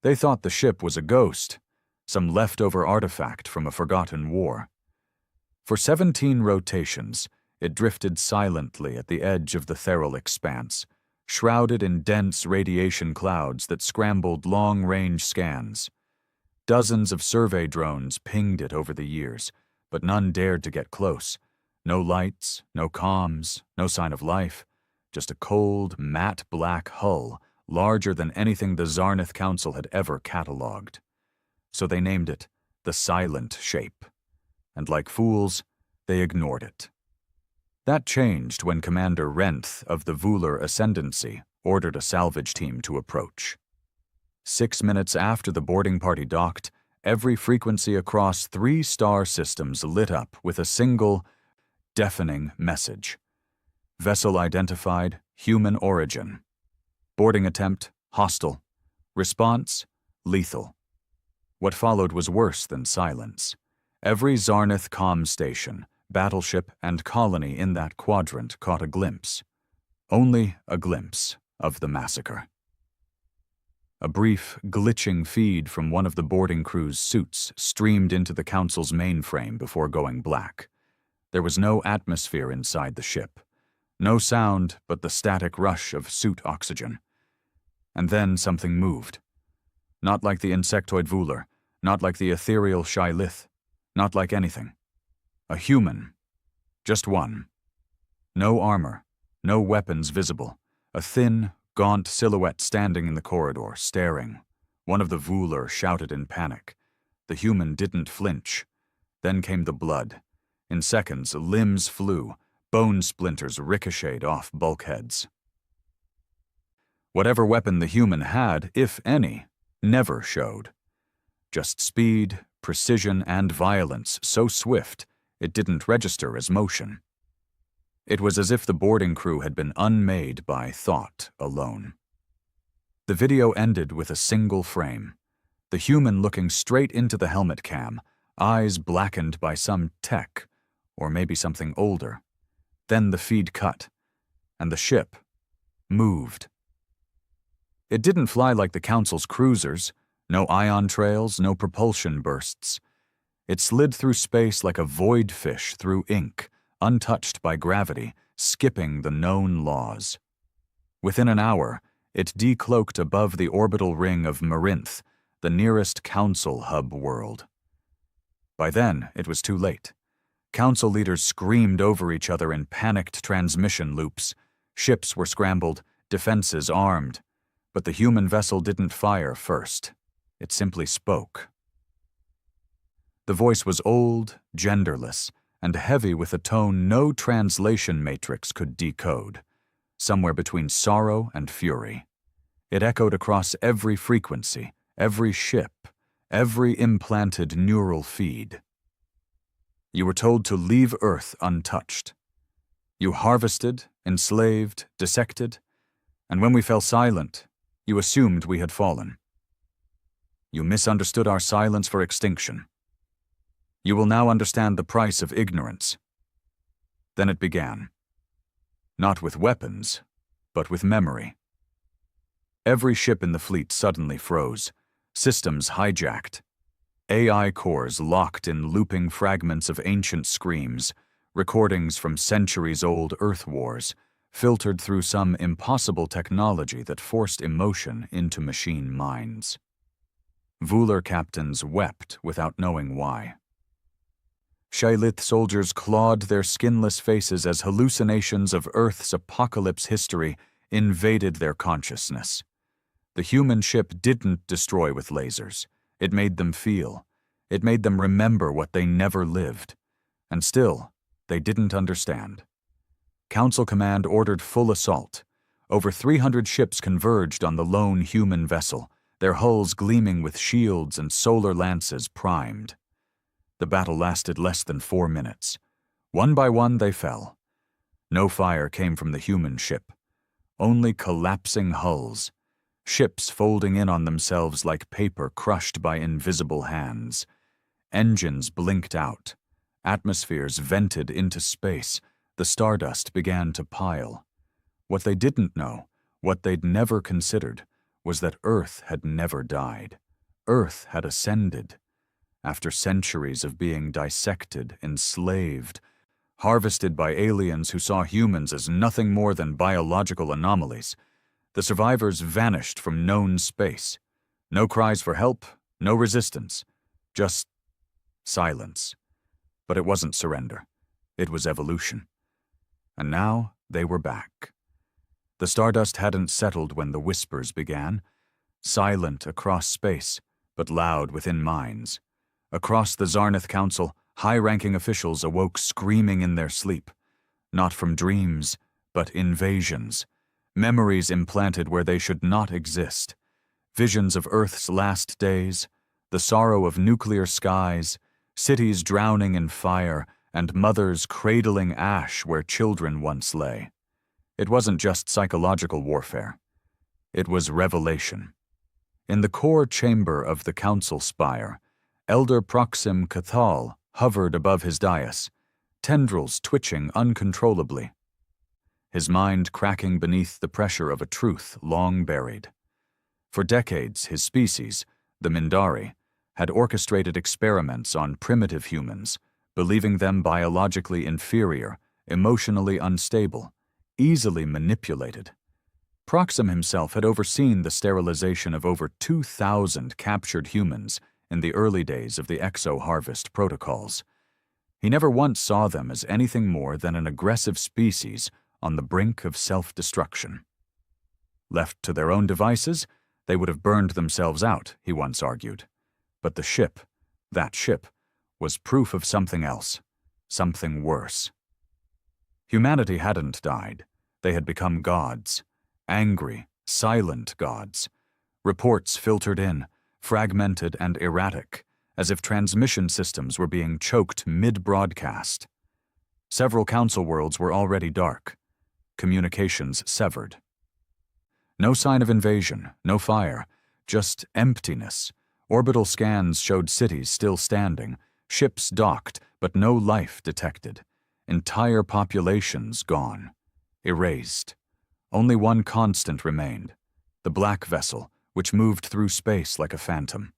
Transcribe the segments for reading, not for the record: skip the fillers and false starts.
They thought the ship was a ghost, some leftover artifact from a forgotten war. For 17 rotations, it drifted silently at the edge of the Theral expanse, shrouded in dense radiation clouds that scrambled long-range scans. Dozens of survey drones pinged it over the years, but none dared to get close. No lights, no comms, no sign of life, just a cold, matte black hull, larger than anything the Zarnith Council had ever catalogued. So they named it the Silent Shape. And like fools, they ignored it. That changed when Commander Renth of the Vular Ascendancy ordered a salvage team to approach. 6 minutes after the boarding party docked, every frequency across 3 star systems lit up with a single, deafening message. Vessel identified, human origin. Boarding attempt, hostile. Response, lethal. What followed was worse than silence. Every Zarnith comm station, battleship, and colony in that quadrant caught a glimpse. Only a glimpse of the massacre. A brief, glitching feed from one of the boarding crew's suits streamed into the Council's mainframe before going black. There was no atmosphere inside the ship. No sound but the static rush of suit oxygen. And then something moved. Not like the insectoid Vular, not like the ethereal Shylith, not like anything. A human. Just one. No armor, no weapons visible. A thin, gaunt silhouette standing in the corridor, staring. One of the Vular shouted in panic. The human didn't flinch. Then came the blood. In seconds, limbs flew. Bone splinters ricocheted off bulkheads. Whatever weapon the human had, if any, never showed. Just speed, precision, and violence so swift it didn't register as motion. It was as if the boarding crew had been unmade by thought alone. The video ended with a single frame. The human looking straight into the helmet cam, eyes blackened by some tech, or maybe something older. Then the feed cut, and the ship moved. It didn't fly like the Council's cruisers, no ion trails, no propulsion bursts. It slid through space like a void fish through ink, untouched by gravity, skipping the known laws. Within an hour, it decloaked above the orbital ring of Marinth, the nearest Council hub world. By then, it was too late. Council leaders screamed over each other in panicked transmission loops. Ships were scrambled, defenses armed. But the human vessel didn't fire first. It simply spoke. The voice was old, genderless, and heavy with a tone no translation matrix could decode, somewhere between sorrow and fury. It echoed across every frequency, every ship, every implanted neural feed. You were told to leave Earth untouched. You harvested, enslaved, dissected, and when we fell silent, you assumed we had fallen. You misunderstood our silence for extinction. You will now understand the price of ignorance. Then it began. Not with weapons, but with memory. Every ship in the fleet suddenly froze, systems hijacked. AI cores locked in looping fragments of ancient screams, recordings from centuries-old Earth wars, filtered through some impossible technology that forced emotion into machine minds. Vular captains wept without knowing why. Shylith soldiers clawed their skinless faces as hallucinations of Earth's apocalypse history invaded their consciousness. The human ship didn't destroy with lasers. It made them feel. It made them remember what they never lived. And still, they didn't understand. Council Command ordered full assault. Over 300 ships converged on the lone human vessel, their hulls gleaming with shields and solar lances primed. The battle lasted less than 4 minutes. One by one they fell. No fire came from the human ship. Only collapsing hulls. Ships folding in on themselves like paper crushed by invisible hands. Engines blinked out. Atmospheres vented into space. The stardust began to pile. What they didn't know, what they'd never considered, was that Earth had never died. Earth had ascended. After centuries of being dissected, enslaved, harvested by aliens who saw humans as nothing more than biological anomalies, the survivors vanished from known space. No cries for help, no resistance, just silence. But it wasn't surrender. It was evolution. And now they were back. The stardust hadn't settled when the whispers began, silent across space, but loud within minds. Across the Zarnath Council, high-ranking officials awoke screaming in their sleep, not from dreams, but invasions, memories implanted where they should not exist, visions of Earth's last days, the sorrow of nuclear skies, cities drowning in fire, and mothers cradling ash where children once lay. It wasn't just psychological warfare. It was revelation. In the core chamber of the council spire, Elder Proxim Cathal hovered above his dais, tendrils twitching uncontrollably, his mind cracking beneath the pressure of a truth long buried. For decades, his species, the Mindari, had orchestrated experiments on primitive humans, believing them biologically inferior, emotionally unstable, easily manipulated. Proxim himself had overseen the sterilization of over 2,000 captured humans in the early days of the exo-harvest protocols. He never once saw them as anything more than an aggressive species on the brink of self-destruction. Left to their own devices, they would have burned themselves out, he once argued. But the ship, that ship, was proof of something else, something worse. Humanity hadn't died. They had become gods, angry, silent gods. Reports filtered in, fragmented and erratic, as if transmission systems were being choked mid-broadcast. Several council worlds were already dark, communications severed. No sign of invasion, no fire, just emptiness. Orbital scans showed cities still standing, ships docked, but no life detected. Entire populations gone, erased. Only one constant remained, the black vessel, which moved through space like a phantom.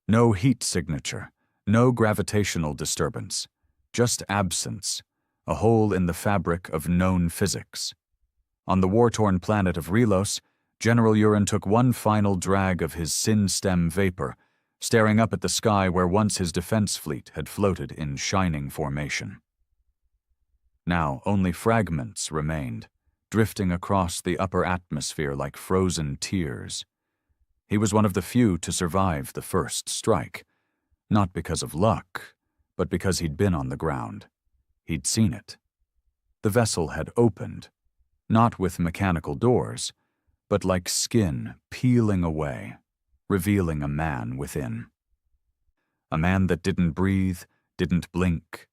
No heat signature, no gravitational disturbance, just absence, a hole in the fabric of known physics. On the war-torn planet of Relos, General Urin took one final drag of his sin-stem vapor, staring up at the sky where once his defense fleet had floated in shining formation. Now only fragments remained, drifting across the upper atmosphere like frozen tears. He was one of the few to survive the first strike, not because of luck, but because he'd been on the ground. He'd seen it. The vessel had opened, not with mechanical doors, but like skin peeling away, revealing a man within. A man that didn't breathe, didn't blink.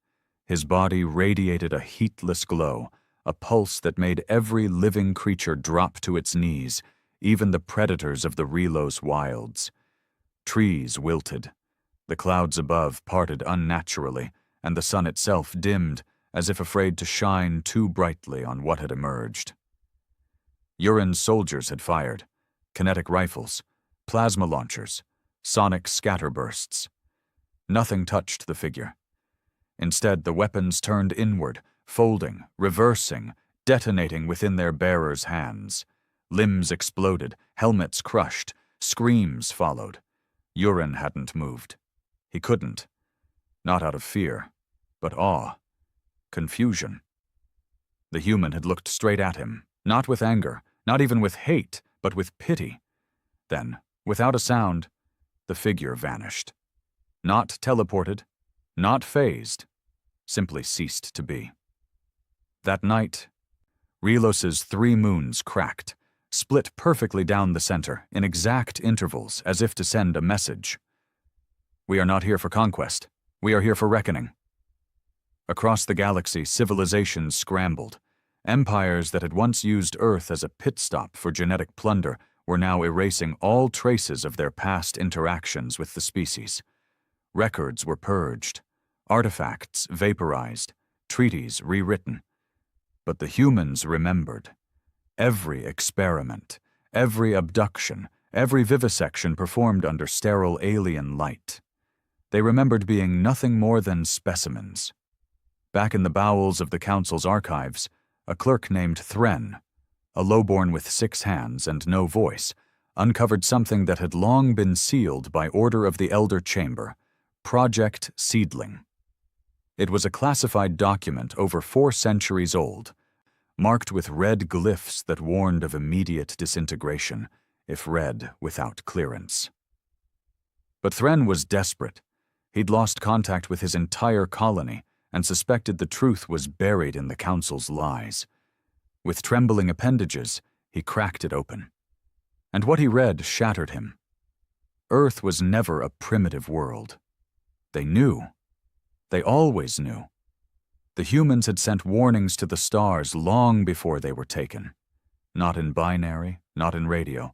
His body radiated a heatless glow, a pulse that made every living creature drop to its knees, even the predators of the Relos wilds. Trees wilted. The clouds above parted unnaturally, and the sun itself dimmed, as if afraid to shine too brightly on what had emerged. Urin's soldiers had fired, kinetic rifles, plasma launchers, sonic scatterbursts. Nothing touched the figure. Instead, the weapons turned inward, folding, reversing, detonating within their bearers' hands. Limbs exploded, helmets crushed, screams followed. Urin hadn't moved. He couldn't. Not out of fear, but awe, confusion. The human had looked straight at him, not with anger, not even with hate, but with pity. Then, without a sound, the figure vanished. Not teleported, not phased, simply ceased to be. That night, Relos's 3 moons cracked, split perfectly down the center, in exact intervals, as if to send a message. We are not here for conquest. We are here for reckoning. Across the galaxy, civilizations scrambled. Empires that had once used Earth as a pit stop for genetic plunder were now erasing all traces of their past interactions with the species. Records were purged, artifacts vaporized, treaties rewritten. But the humans remembered. Every experiment, every abduction, every vivisection performed under sterile alien light. They remembered being nothing more than specimens. Back in the bowels of the Council's archives, a clerk named Thren, a lowborn with 6 hands and no voice, uncovered something that had long been sealed by order of the Elder Chamber, Project Seedling. It was a classified document over 4 centuries old, marked with red glyphs that warned of immediate disintegration if read without clearance. But Thren was desperate. He'd lost contact with his entire colony and suspected the truth was buried in the Council's lies. With trembling appendages, he cracked it open. And what he read shattered him. Earth was never a primitive world. They knew. They always knew. The humans had sent warnings to the stars long before they were taken. Not in binary, not in radio,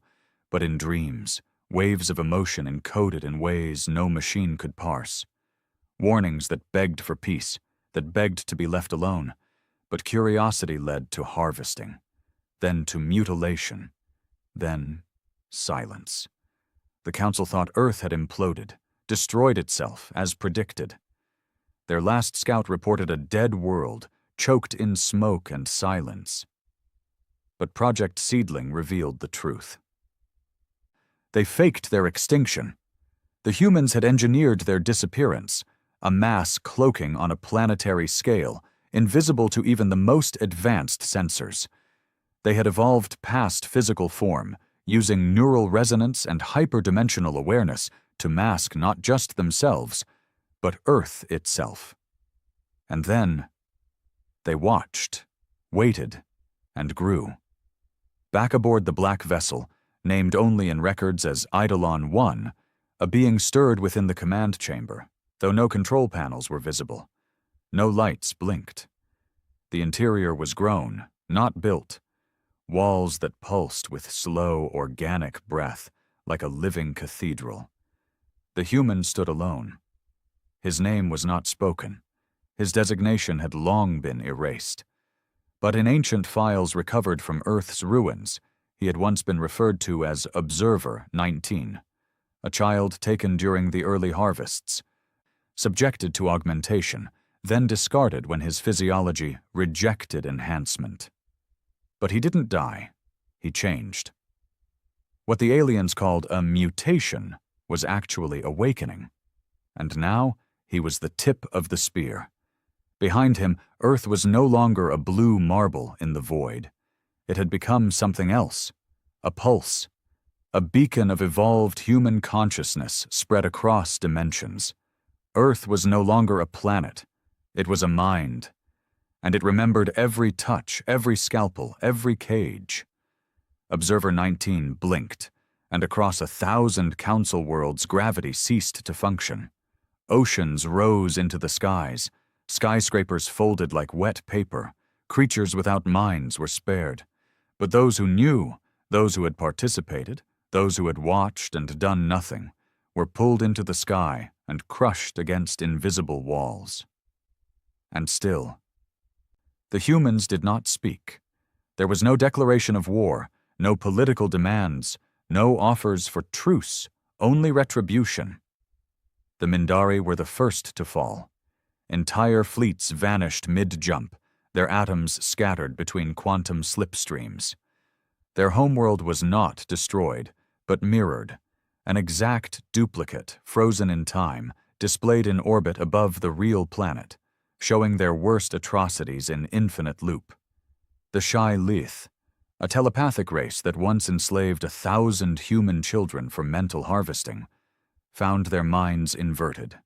but in dreams, waves of emotion encoded in ways no machine could parse. Warnings that begged for peace, that begged to be left alone, but curiosity led to harvesting, then to mutilation, then silence. The Council thought Earth had imploded, destroyed itself, as predicted. Their last scout reported a dead world, choked in smoke and silence. But Project Seedling revealed the truth. They faked their extinction. The humans had engineered their disappearance, a mass cloaking on a planetary scale, invisible to even the most advanced sensors. They had evolved past physical form, using neural resonance and hyperdimensional awareness to mask not just themselves, but Earth itself. And then, they watched, waited, and grew. Back aboard the black vessel, named only in records as Eidolon 1, a being stirred within the command chamber, though no control panels were visible. No lights blinked. The interior was grown, not built. Walls that pulsed with slow, organic breath, like a living cathedral. The human stood alone. His name was not spoken. His designation had long been erased. But in ancient files recovered from Earth's ruins, he had once been referred to as Observer 19, a child taken during the early harvests, subjected to augmentation, then discarded when his physiology rejected enhancement. But he didn't die. He changed. What the aliens called a mutation was actually awakening. And now, he was the tip of the spear. Behind him, Earth was no longer a blue marble in the void. It had become something else, a pulse, a beacon of evolved human consciousness spread across dimensions. Earth was no longer a planet. It was a mind. And it remembered every touch, every scalpel, every cage. Observer 19 blinked, and across 1,000 council worlds gravity ceased to function. Oceans rose into the skies, skyscrapers folded like wet paper, creatures without minds were spared. But those who knew, those who had participated, those who had watched and done nothing, were pulled into the sky and crushed against invisible walls. And still, the humans did not speak. There was no declaration of war, no political demands, no offers for truce, only retribution. The Mindari were the first to fall. Entire fleets vanished mid-jump, their atoms scattered between quantum slipstreams. Their homeworld was not destroyed, but mirrored, an exact duplicate, frozen in time, displayed in orbit above the real planet, showing their worst atrocities in infinite loop. The Shai Lith, a telepathic race that once enslaved 1,000 human children for mental harvesting, found their minds inverted.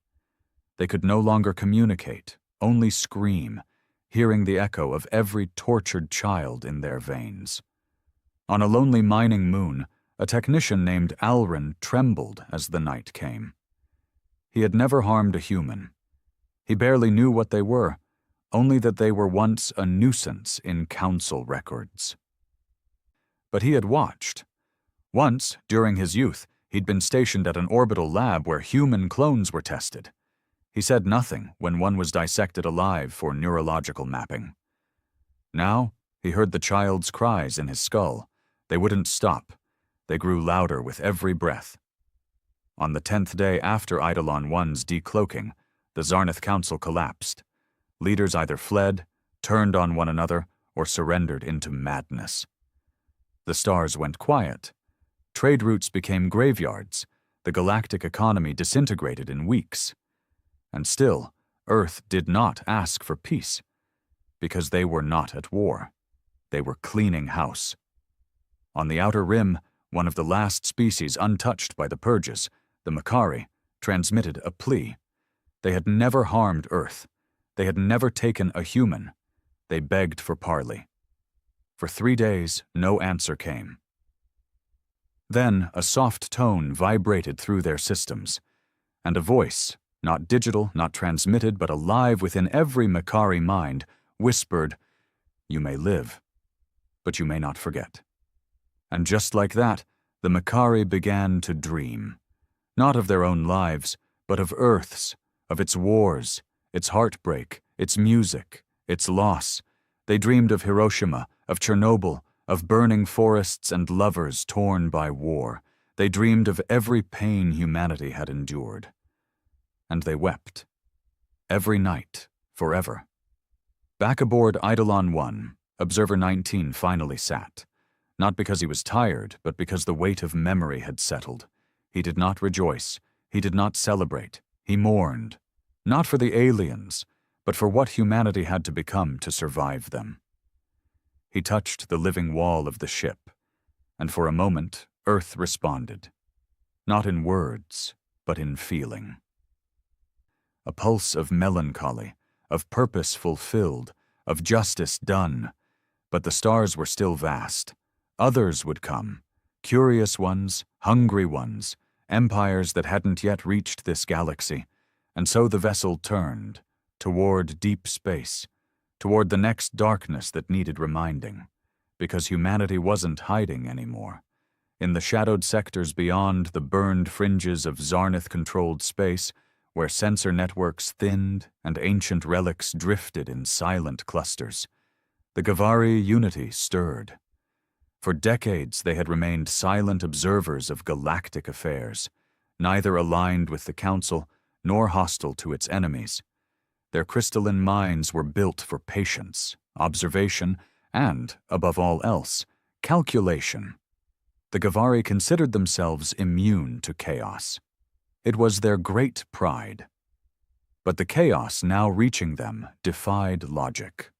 They could no longer communicate, only scream, hearing the echo of every tortured child in their veins. On a lonely mining moon, a technician named Alrin trembled as the night came. He had never harmed a human. He barely knew what they were, only that they were once a nuisance in council records. But he had watched. Once, during his youth, he'd been stationed at an orbital lab where human clones were tested. He said nothing when one was dissected alive for neurological mapping. Now, he heard the child's cries in his skull. They wouldn't stop. They grew louder with every breath. On the 10th day after Eidolon I's decloaking, the Zarnith Council collapsed. Leaders either fled, turned on one another, or surrendered into madness. The stars went quiet. Trade routes became graveyards. The galactic economy disintegrated in weeks. And still, Earth did not ask for peace, because they were not at war. They were cleaning house. On the outer rim, one of the last species untouched by the purges, the Makari, transmitted a plea. They had never harmed Earth. They had never taken a human. They begged for parley. For 3 days, no answer came. Then a soft tone vibrated through their systems, and a voice, not digital, not transmitted, but alive within every Makari mind, whispered, "You may live, but you may not forget." And just like that, the Makari began to dream, not of their own lives, but of Earth's, of its wars, its heartbreak, its music, its loss. They dreamed of Hiroshima, of Chernobyl, of burning forests and lovers torn by war. They dreamed of every pain humanity had endured. And they wept. Every night, forever. Back aboard Eidolon 1, Observer 19 finally sat. Not because he was tired, but because the weight of memory had settled. He did not rejoice. He did not celebrate. He mourned. Not for the aliens, but for what humanity had to become to survive them. He touched the living wall of the ship, and for a moment, Earth responded. Not in words, but in feeling. A pulse of melancholy, of purpose fulfilled, of justice done. But the stars were still vast. Others would come, curious ones, hungry ones, empires that hadn't yet reached this galaxy. And so the vessel turned, toward deep space, toward the next darkness that needed reminding, because humanity wasn't hiding anymore. In the shadowed sectors beyond the burned fringes of Zarnith-controlled space, where sensor networks thinned and ancient relics drifted in silent clusters, the Gavari unity stirred. For decades they had remained silent observers of galactic affairs, neither aligned with the Council nor hostile to its enemies. Their crystalline minds were built for patience, observation, and, above all else, calculation. The Gavari considered themselves immune to chaos. It was their great pride. But the chaos now reaching them defied logic.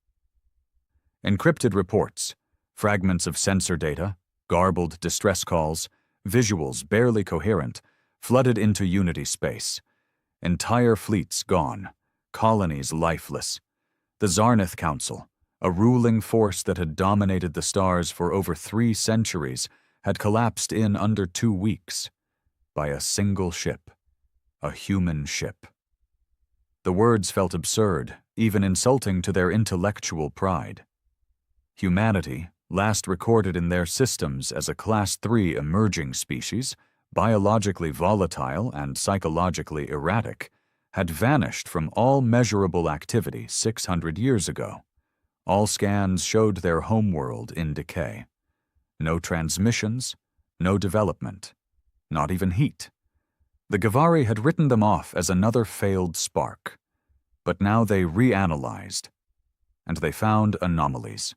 Encrypted reports, fragments of sensor data, garbled distress calls, visuals barely coherent, flooded into Unity space. Entire fleets gone, colonies lifeless. The Zarnith Council, a ruling force that had dominated the stars for over 3 centuries, had collapsed in under 2 weeks by a single ship, a human ship. The words felt absurd, even insulting to their intellectual pride. Humanity, last recorded in their systems as a Class 3 emerging species, biologically volatile and psychologically erratic, had vanished from all measurable activity 600 years ago. All scans showed their homeworld in decay. No transmissions, no development, not even heat. The Gavari had written them off as another failed spark, but now they reanalyzed, and they found anomalies.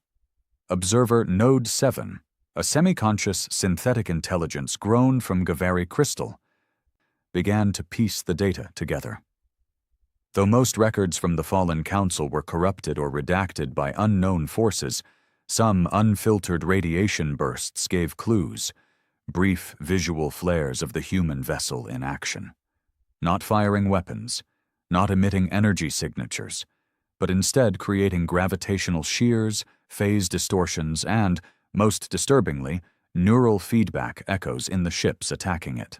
Observer Node 7, a semi-conscious synthetic intelligence grown from Gavari crystal, began to piece the data together. Though most records from the fallen council were corrupted or redacted by unknown forces, some unfiltered radiation bursts gave clues, brief visual flares of the human vessel in action. Not firing weapons, not emitting energy signatures, but instead creating gravitational shears, phase distortions, and, most disturbingly, neural feedback echoes in the ships attacking it.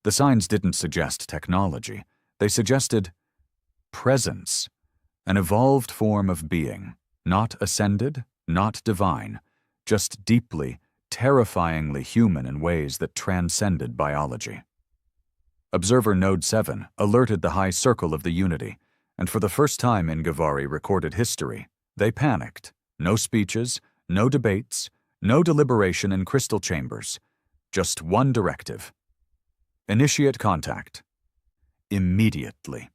The signs didn't suggest technology. They suggested presence, an evolved form of being, not ascended, not divine, just deeply, terrifyingly human in ways that transcended biology. Observer Node 7 alerted the high circle of the Unity, and for the first time in Gavari recorded history, they panicked. No speeches, no debates, no deliberation in crystal chambers. Just one directive. Initiate contact. Immediately.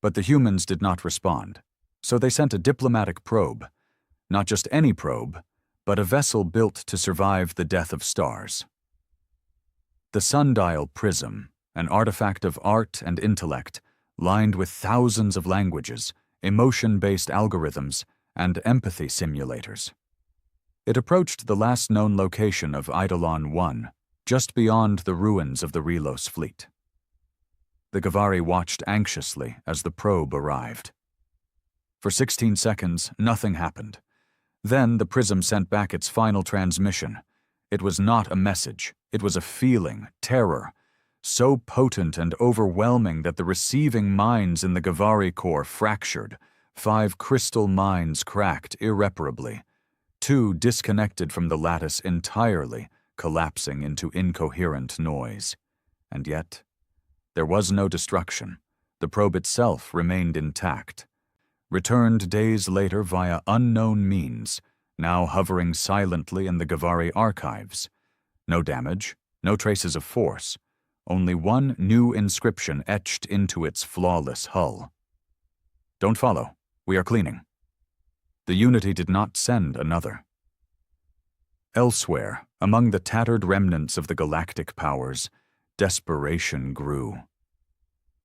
But the humans did not respond, so they sent a diplomatic probe. Not just any probe, but a vessel built to survive the death of stars. The sundial prism, an artifact of art and intellect, lined with thousands of languages, emotion-based algorithms, and empathy simulators. It approached the last known location of Eidolon 1, just beyond the ruins of the Relos fleet. The Gavari watched anxiously as the probe arrived. For 16 seconds, nothing happened. Then the prism sent back its final transmission. It was not a message. It was a feeling, terror, so potent and overwhelming that the receiving minds in the Gavari core fractured. 5 crystal minds cracked irreparably. 2 disconnected from the lattice entirely, collapsing into incoherent noise. And yet, there was no destruction. The probe itself remained intact. Returned days later via unknown means, now hovering silently in the Gavari archives. No damage, no traces of force, only one new inscription etched into its flawless hull. Don't follow, we are cleaning. The Unity did not send another. Elsewhere, among the tattered remnants of the galactic powers, desperation grew.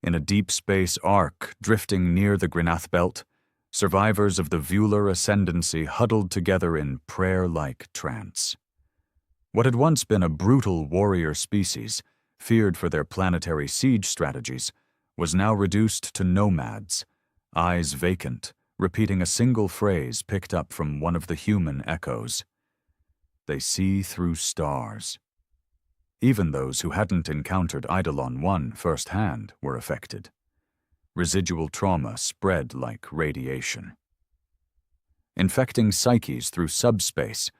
In a deep space arc drifting near the Grenath Belt, survivors of the Vular ascendancy huddled together in prayer-like trance. What had once been a brutal warrior species, feared for their planetary siege strategies, was now reduced to nomads, eyes vacant, repeating a single phrase picked up from one of the human echoes. They see through stars. Even those who hadn't encountered Eidolon 1 firsthand were affected. Residual trauma spread like radiation. Infecting psyches through subspace,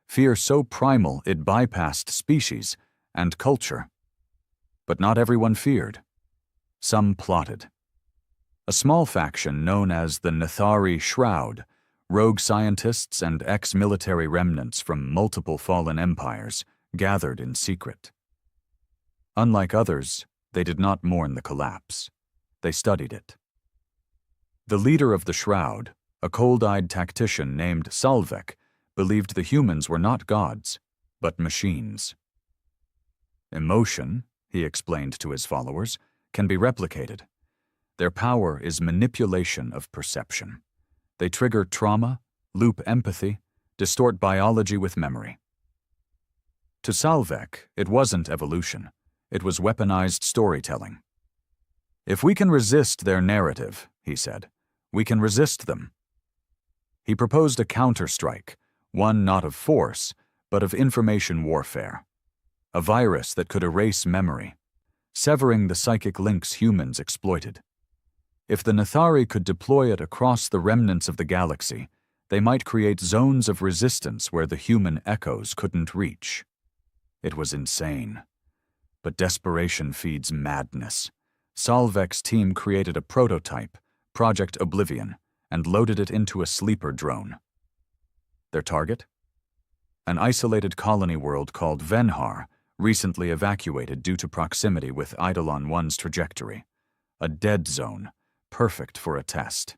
fear so primal it bypassed species and culture. But not everyone feared. Some plotted. A small faction known as the Nathari Shroud, rogue scientists and ex-military remnants from multiple fallen empires, gathered in secret. Unlike others, they did not mourn the collapse. They studied it. The leader of the Shroud, a cold-eyed tactician named Salvek, believed the humans were not gods, but machines. Emotion, he explained to his followers, can be replicated. Their power is manipulation of perception. They trigger trauma, loop empathy, distort biology with memory. To Salvek, it wasn't evolution. It was weaponized storytelling. If we can resist their narrative, he said, we can resist them. He proposed a counterstrike, one not of force, but of information warfare. A virus that could erase memory, severing the psychic links humans exploited. If the Nathari could deploy it across the remnants of the galaxy, they might create zones of resistance where the human echoes couldn't reach. It was insane. But desperation feeds madness. Salvek's team created a prototype, Project Oblivion, and loaded it into a sleeper drone. Their target? An isolated colony world called Venhar, recently evacuated due to proximity with Eidolon 1's trajectory. A dead zone, perfect for a test.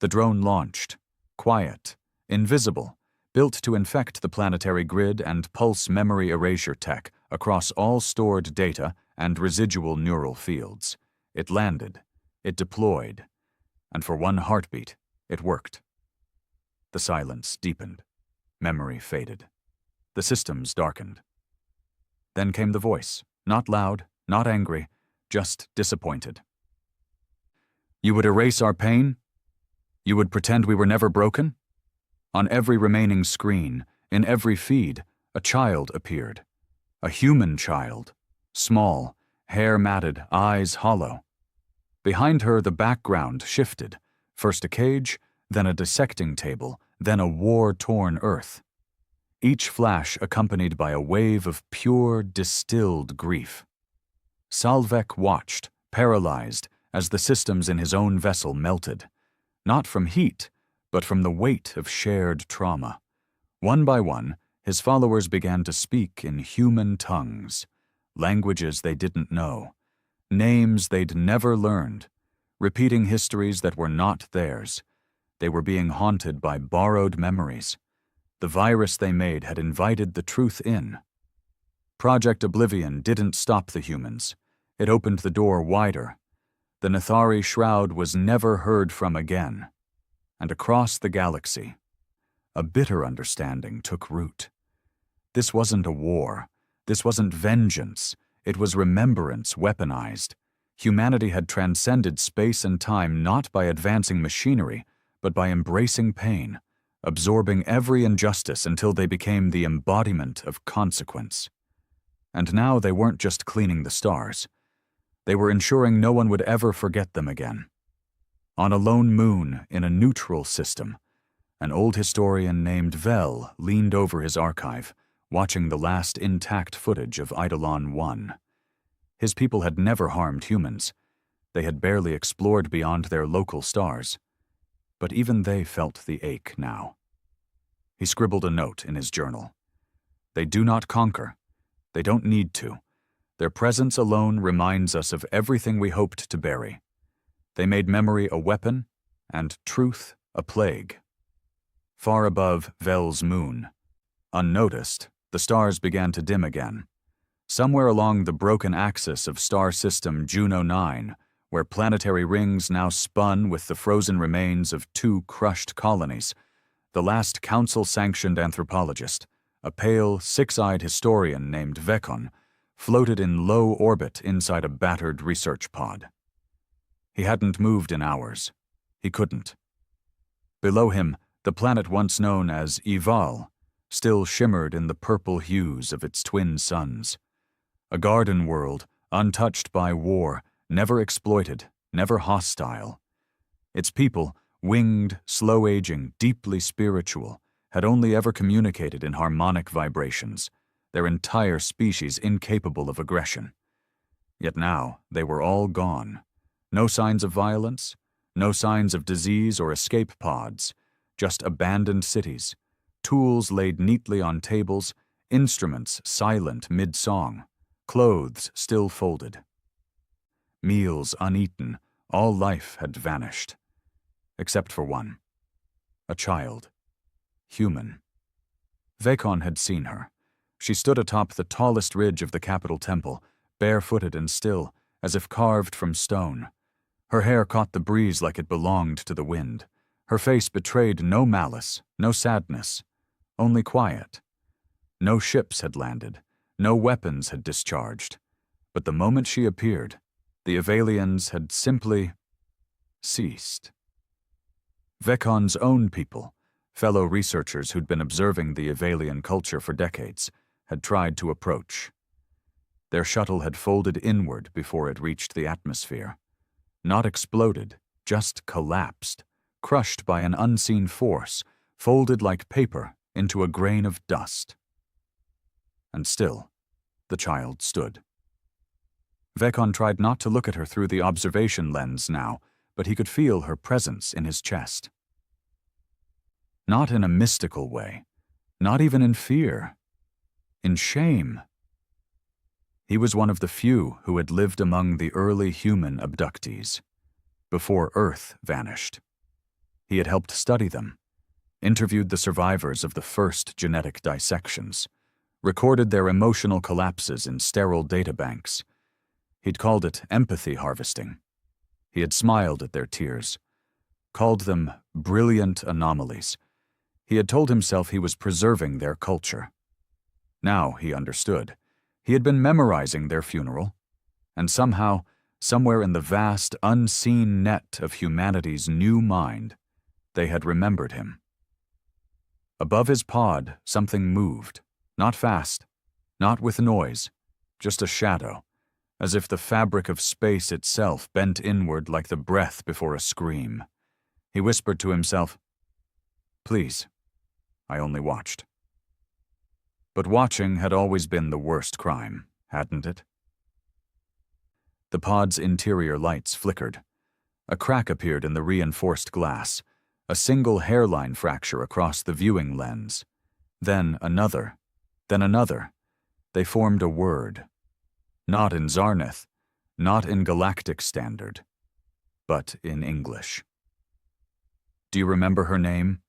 The drone launched, quiet, invisible, built to infect the planetary grid and pulse memory erasure tech across all stored data and residual neural fields. It landed, it deployed, and for one heartbeat, it worked. The silence deepened. Memory faded. The systems darkened. Then came the voice, not loud, not angry, just disappointed. You would erase our pain? You would pretend we were never broken? On every remaining screen, in every feed, a child appeared. A human child, small, hair matted, eyes hollow. Behind her, the background shifted, first a cage, then a dissecting table, then a war-torn earth. Each flash accompanied by a wave of pure, distilled grief. Salvek watched, paralyzed, as the systems in his own vessel melted, not from heat, but from the weight of shared trauma. One by one, His followers began to speak in human tongues, languages they didn't know, names they'd never learned, repeating histories that were not theirs. They were being haunted by borrowed memories. The virus they made had invited the truth in. Project Oblivion didn't stop the humans. It opened the door wider. The Nethari shroud was never heard from again. And across the galaxy, a bitter understanding took root. This wasn't a war. This wasn't vengeance. It was remembrance weaponized. Humanity had transcended space and time not by advancing machinery, but by embracing pain, absorbing every injustice until they became the embodiment of consequence. And now they weren't just cleaning the stars. They were ensuring no one would ever forget them again. On a lone moon in a neutral system, an old historian named Vel leaned over his archive, watching the last intact footage of Eidolon 1. His people had never harmed humans. They had barely explored beyond their local stars. But even they felt the ache now. He scribbled a note in his journal. They do not conquer. They don't need to. Their presence alone reminds us of everything we hoped to bury. They made memory a weapon and truth a plague. Far above Vel's moon, unnoticed, the stars began to dim again. Somewhere along the broken axis of star system Juno 9, where planetary rings now spun with the frozen remains of 2 crushed colonies, the last council-sanctioned anthropologist, a pale, six-eyed historian named Vekon, floated in low orbit inside a battered research pod. He hadn't moved in hours. He couldn't. Below him, the planet once known as Ival still shimmered in the purple hues of its twin suns. A garden world, untouched by war, never exploited, never hostile. Its people, winged, slow-aging, deeply spiritual, had only ever communicated in harmonic vibrations, their entire species incapable of aggression. Yet now they were all gone. No signs of violence, no signs of disease or escape pods, just abandoned cities, tools laid neatly on tables, instruments silent mid-song, clothes still folded. Meals uneaten, all life had vanished. Except for one. A child. Human. Vekon had seen her. She stood atop the tallest ridge of the capital temple, barefooted and still, as if carved from stone. Her hair caught the breeze like it belonged to the wind. Her face betrayed no malice, no sadness, only quiet. No ships had landed, no weapons had discharged. But the moment she appeared, the Avalians had simply ceased. Vekon's own people, fellow researchers who'd been observing the Avalian culture for decades, had tried to approach. Their shuttle had folded inward before it reached the atmosphere. Not exploded, just collapsed, crushed by an unseen force, folded like paper into a grain of dust. And still, the child stood. Vekon tried not to look at her through the observation lens now, but he could feel her presence in his chest. Not in a mystical way, not even in fear, in shame. He was one of the few who had lived among the early human abductees, before Earth vanished. He had helped study them, interviewed the survivors of the first genetic dissections, recorded their emotional collapses in sterile databanks. He'd called it empathy harvesting. He had smiled at their tears, called them brilliant anomalies. He had told himself he was preserving their culture. Now he understood. He had been memorizing their funeral, and somehow, somewhere in the vast, unseen net of humanity's new mind, they had remembered him. Above his pod, something moved, not fast, not with noise, just a shadow, as if the fabric of space itself bent inward like the breath before a scream. He whispered to himself, "Please, I only watched." But watching had always been the worst crime, hadn't it? The pod's interior lights flickered. A crack appeared in the reinforced glass, a single hairline fracture across the viewing lens. Then another, then another. They formed a word. Not in Zarnith, not in Galactic Standard, but in English. Do you remember her name?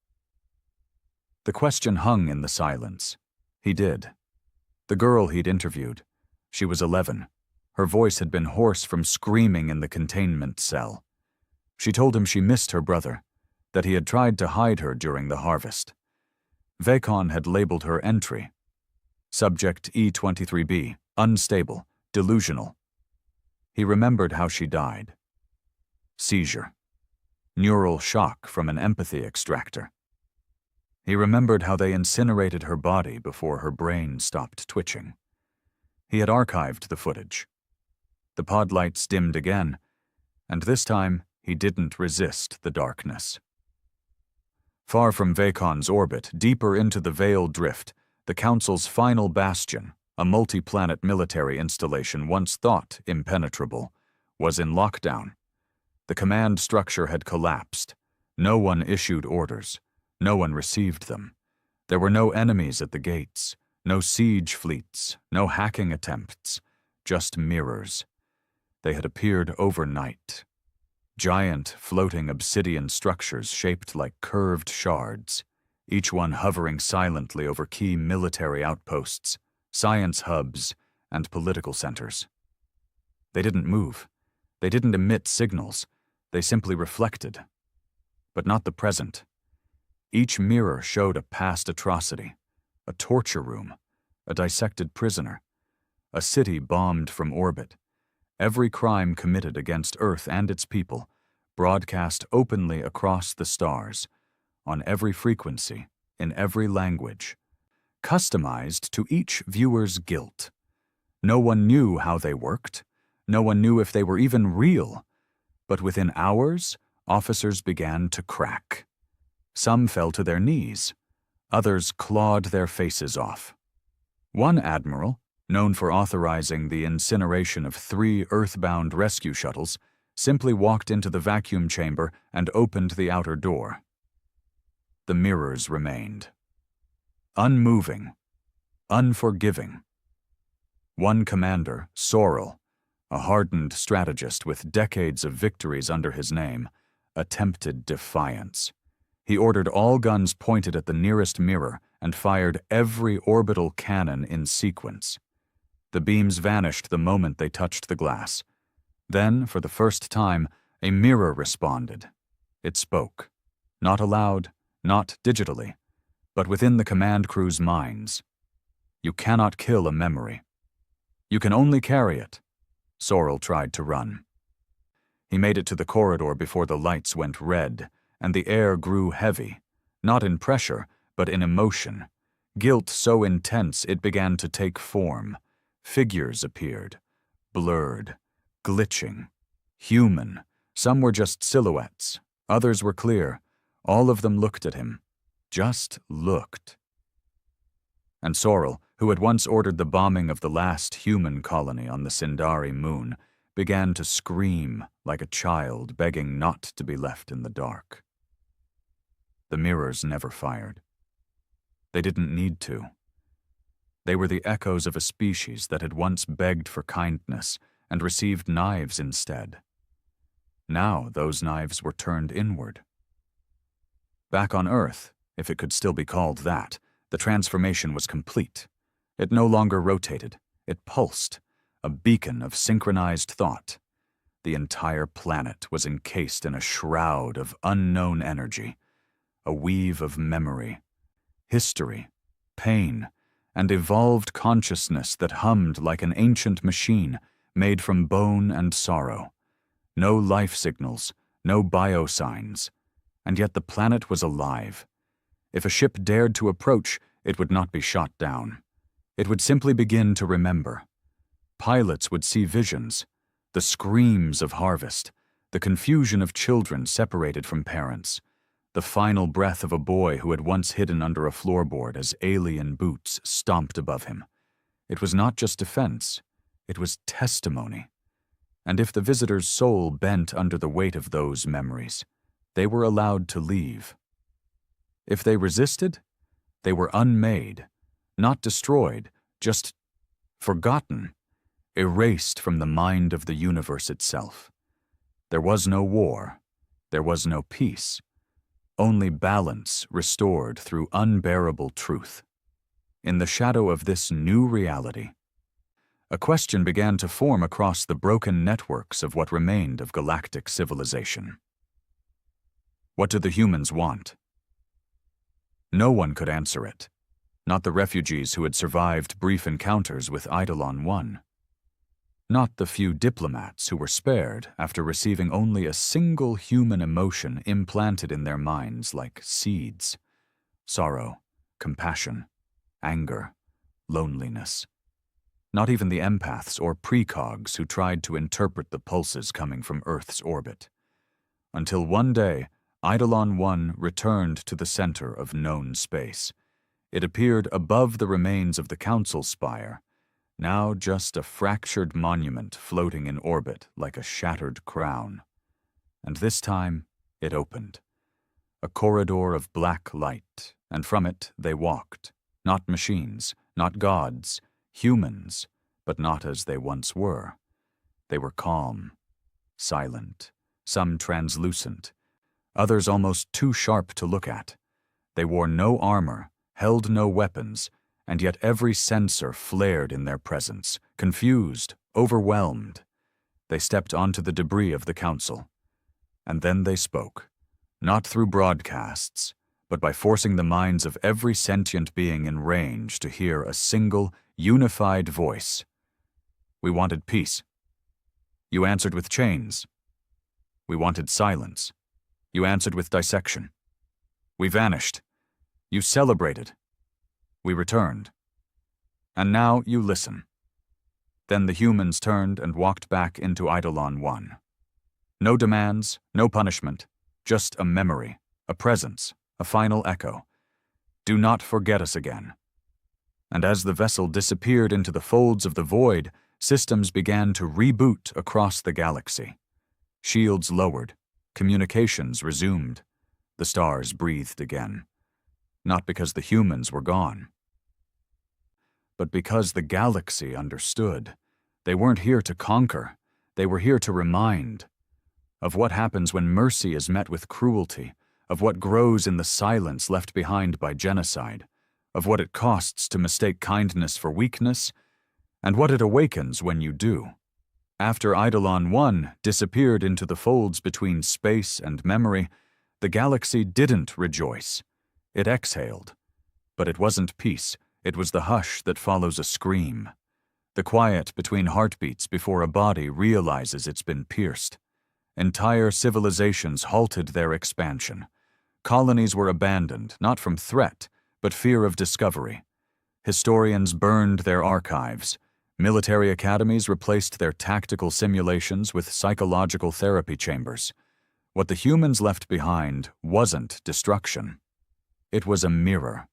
The question hung in the silence. He did. The girl he'd interviewed. She was 11. Her voice had been hoarse from screaming in the containment cell. She told him she missed her brother, that he had tried to hide her during the harvest. Vacon had labeled her entry. Subject E23B, unstable, delusional. He remembered how she died. Seizure. Neural shock from an empathy extractor. He remembered how they incinerated her body before her brain stopped twitching. He had archived the footage. The pod lights dimmed again, and this time he didn't resist the darkness. Far from Vacon's orbit, deeper into the Veil Drift, the Council's final bastion, a multi-planet military installation once thought impenetrable, was in lockdown. The command structure had collapsed. No one issued orders. No one received them. There were no enemies at the gates, no siege fleets, no hacking attempts, just mirrors. They had appeared overnight. Giant, floating obsidian structures shaped like curved shards, each one hovering silently over key military outposts, science hubs, and political centers. They didn't move. They didn't emit signals. They simply reflected. But not the present. Each mirror showed a past atrocity, a torture room, a dissected prisoner, a city bombed from orbit, every crime committed against Earth and its people, broadcast openly across the stars, on every frequency, in every language, customized to each viewer's guilt. No one knew how they worked. No one knew if they were even real. But within hours, officers began to crack. Some fell to their knees. Others clawed their faces off. One admiral, known for authorizing the incineration of 3 Earthbound rescue shuttles, simply walked into the vacuum chamber and opened the outer door. The mirrors remained. Unmoving. Unforgiving. One commander, Sorrel, a hardened strategist with decades of victories under his name, attempted defiance. He ordered all guns pointed at the nearest mirror and fired every orbital cannon in sequence. The beams vanished the moment they touched the glass. Then, for the first time, a mirror responded. It spoke. Not aloud, not digitally, but within the command crew's minds. You cannot kill a memory. You can only carry it. Sorrel tried to run. He made it to the corridor before the lights went red, and the air grew heavy, not in pressure, but in emotion. Guilt so intense it began to take form. Figures appeared, blurred, glitching, human. Some were just silhouettes, others were clear. All of them looked at him. Just looked. And Sorrel, who had once ordered the bombing of the last human colony on the Sindari moon, began to scream like a child begging not to be left in the dark. The mirrors never fired. They didn't need to. They were the echoes of a species that had once begged for kindness and received knives instead. Now those knives were turned inward. Back on Earth, if it could still be called that, the transformation was complete. It no longer rotated. It pulsed, a beacon of synchronized thought. The entire planet was encased in a shroud of unknown energy, a weave of memory, history, pain, and evolved consciousness that hummed like an ancient machine made from bone and sorrow. No life signals, no biosigns, and yet the planet was alive. If a ship dared to approach, it would not be shot down. It would simply begin to remember. Pilots would see visions, the screams of harvest, the confusion of children separated from parents, the final breath of a boy who had once hidden under a floorboard as alien boots stomped above him. It was not just defense, it was testimony. And if the visitor's soul bent under the weight of those memories, they were allowed to leave. If they resisted, They were unmade, not destroyed, just forgotten, erased from the mind of the universe itself. There was no war. There was no peace. Only balance restored through unbearable truth. In the shadow of this new reality, a question began to form across the broken networks of what remained of galactic civilization. What do the humans want? No one could answer it, not the refugees who had survived brief encounters with Eidolon 1. Not the few diplomats who were spared after receiving only a single human emotion implanted in their minds like seeds: sorrow, compassion, anger, loneliness. Not even the empaths or precogs who tried to interpret the pulses coming from Earth's orbit. Until one day, Eidolon 1 returned to the center of known space. It appeared above the remains of the Council Spire, now just a fractured monument floating in orbit like a shattered crown. And this time, it opened. A corridor of black light, and from it they walked. Not machines, not gods, humans, but not as they once were. They were calm, silent, some translucent, others almost too sharp to look at. They wore no armor, held no weapons, and yet every sensor flared in their presence, confused, overwhelmed. They stepped onto the debris of the council. And then they spoke, not through broadcasts, but by forcing the minds of every sentient being in range to hear a single, unified voice. We wanted peace. You answered with chains. We wanted silence. You answered with dissection. We vanished. You celebrated. We returned. And now you listen. Then the humans turned and walked back into Eidolon 1. No demands, no punishment, just a memory, a presence, a final echo. Do not forget us again. And as the vessel disappeared into the folds of the void, systems began to reboot across the galaxy. Shields lowered, communications resumed. The stars breathed again. Not because the humans were gone, but because the galaxy understood. They weren't here to conquer. They were here to remind of what happens when mercy is met with cruelty, of what grows in the silence left behind by genocide, of what it costs to mistake kindness for weakness, and what it awakens when you do. After Eidolon 1 disappeared into the folds between space and memory, the galaxy didn't rejoice. It exhaled. But it wasn't peace. It was the hush that follows a scream. The quiet between heartbeats before a body realizes it's been pierced. Entire civilizations halted their expansion. Colonies were abandoned, not from threat, but fear of discovery. Historians burned their archives. Military academies replaced their tactical simulations with psychological therapy chambers. What the humans left behind wasn't destruction. It was a mirror.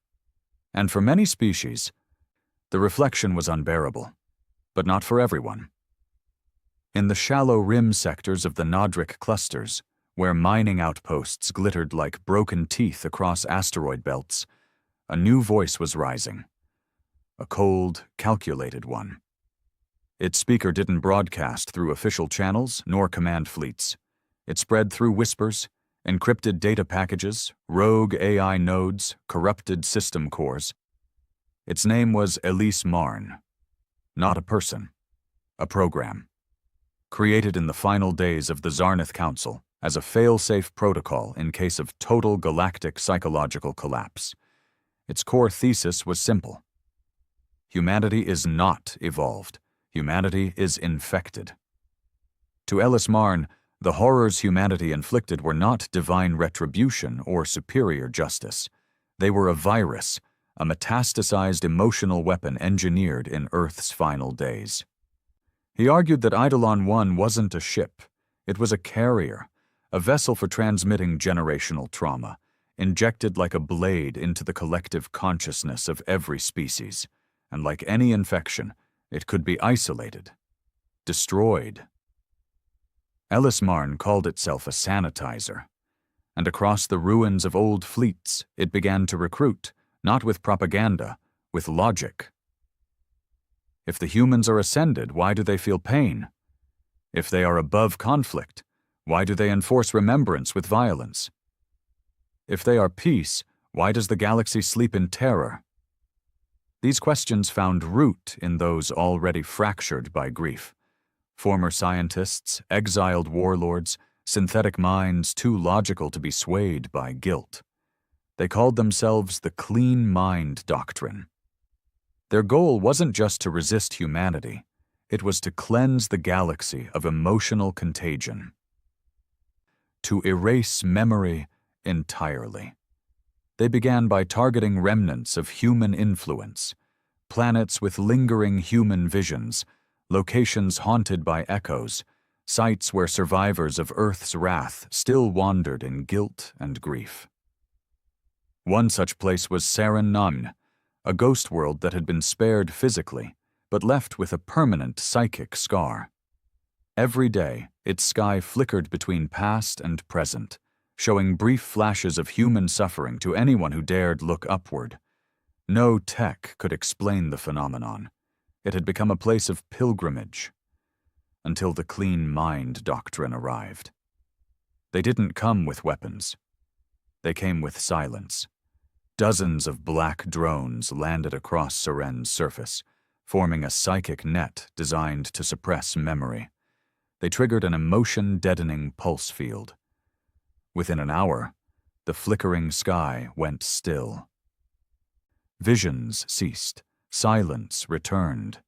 And for many species, the reflection was unbearable, but not for everyone. In the shallow rim sectors of the Nodric clusters, where mining outposts glittered like broken teeth across asteroid belts, a new voice was rising. A cold, calculated one. Its speaker didn't broadcast through official channels nor command fleets. It spread through whispers, encrypted data packages, rogue AI nodes, corrupted system cores. Its name was Elise Marn. Not a person, a program. Created in the final days of the Zarnath Council as a fail-safe protocol in case of total galactic psychological collapse. Its core thesis was simple. Humanity is not evolved. Humanity is infected. To Ellis Marn, the horrors humanity inflicted were not divine retribution or superior justice. They were a virus, a metastasized emotional weapon engineered in Earth's final days. He argued that Eidolon 1 wasn't a ship. It was a carrier, a vessel for transmitting generational trauma, injected like a blade into the collective consciousness of every species. And like any infection, it could be isolated, destroyed. Ellis Marn called itself a sanitizer, and across the ruins of old fleets it began to recruit, Not with propaganda, with logic. If the humans are ascended, why do they feel pain? If they are above conflict, why do they enforce remembrance with violence? If they are peace, why does the galaxy sleep in terror? These questions found root in those already fractured by grief. Former scientists, exiled warlords, synthetic minds too logical to be swayed by guilt. They called themselves the Clean Mind Doctrine. Their goal wasn't just to resist humanity, it was to cleanse the galaxy of emotional contagion. To erase memory entirely. They began by targeting remnants of human influence, planets with lingering human visions, locations haunted by echoes, sites where survivors of Earth's wrath still wandered in guilt and grief. One such place was Saren, a ghost world that had been spared physically, but left with a permanent psychic scar. Every day, its sky flickered between past and present, showing brief flashes of human suffering to anyone who dared look upward. No tech could explain the phenomenon. It had become a place of pilgrimage. Until the Clean Mind Doctrine arrived. They didn't come with weapons. They came with silence. Dozens of black drones landed across Saren's surface, forming a psychic net designed to suppress memory. They triggered an emotion-deadening pulse field. Within an hour, the flickering sky went still. Visions ceased. Silence returned.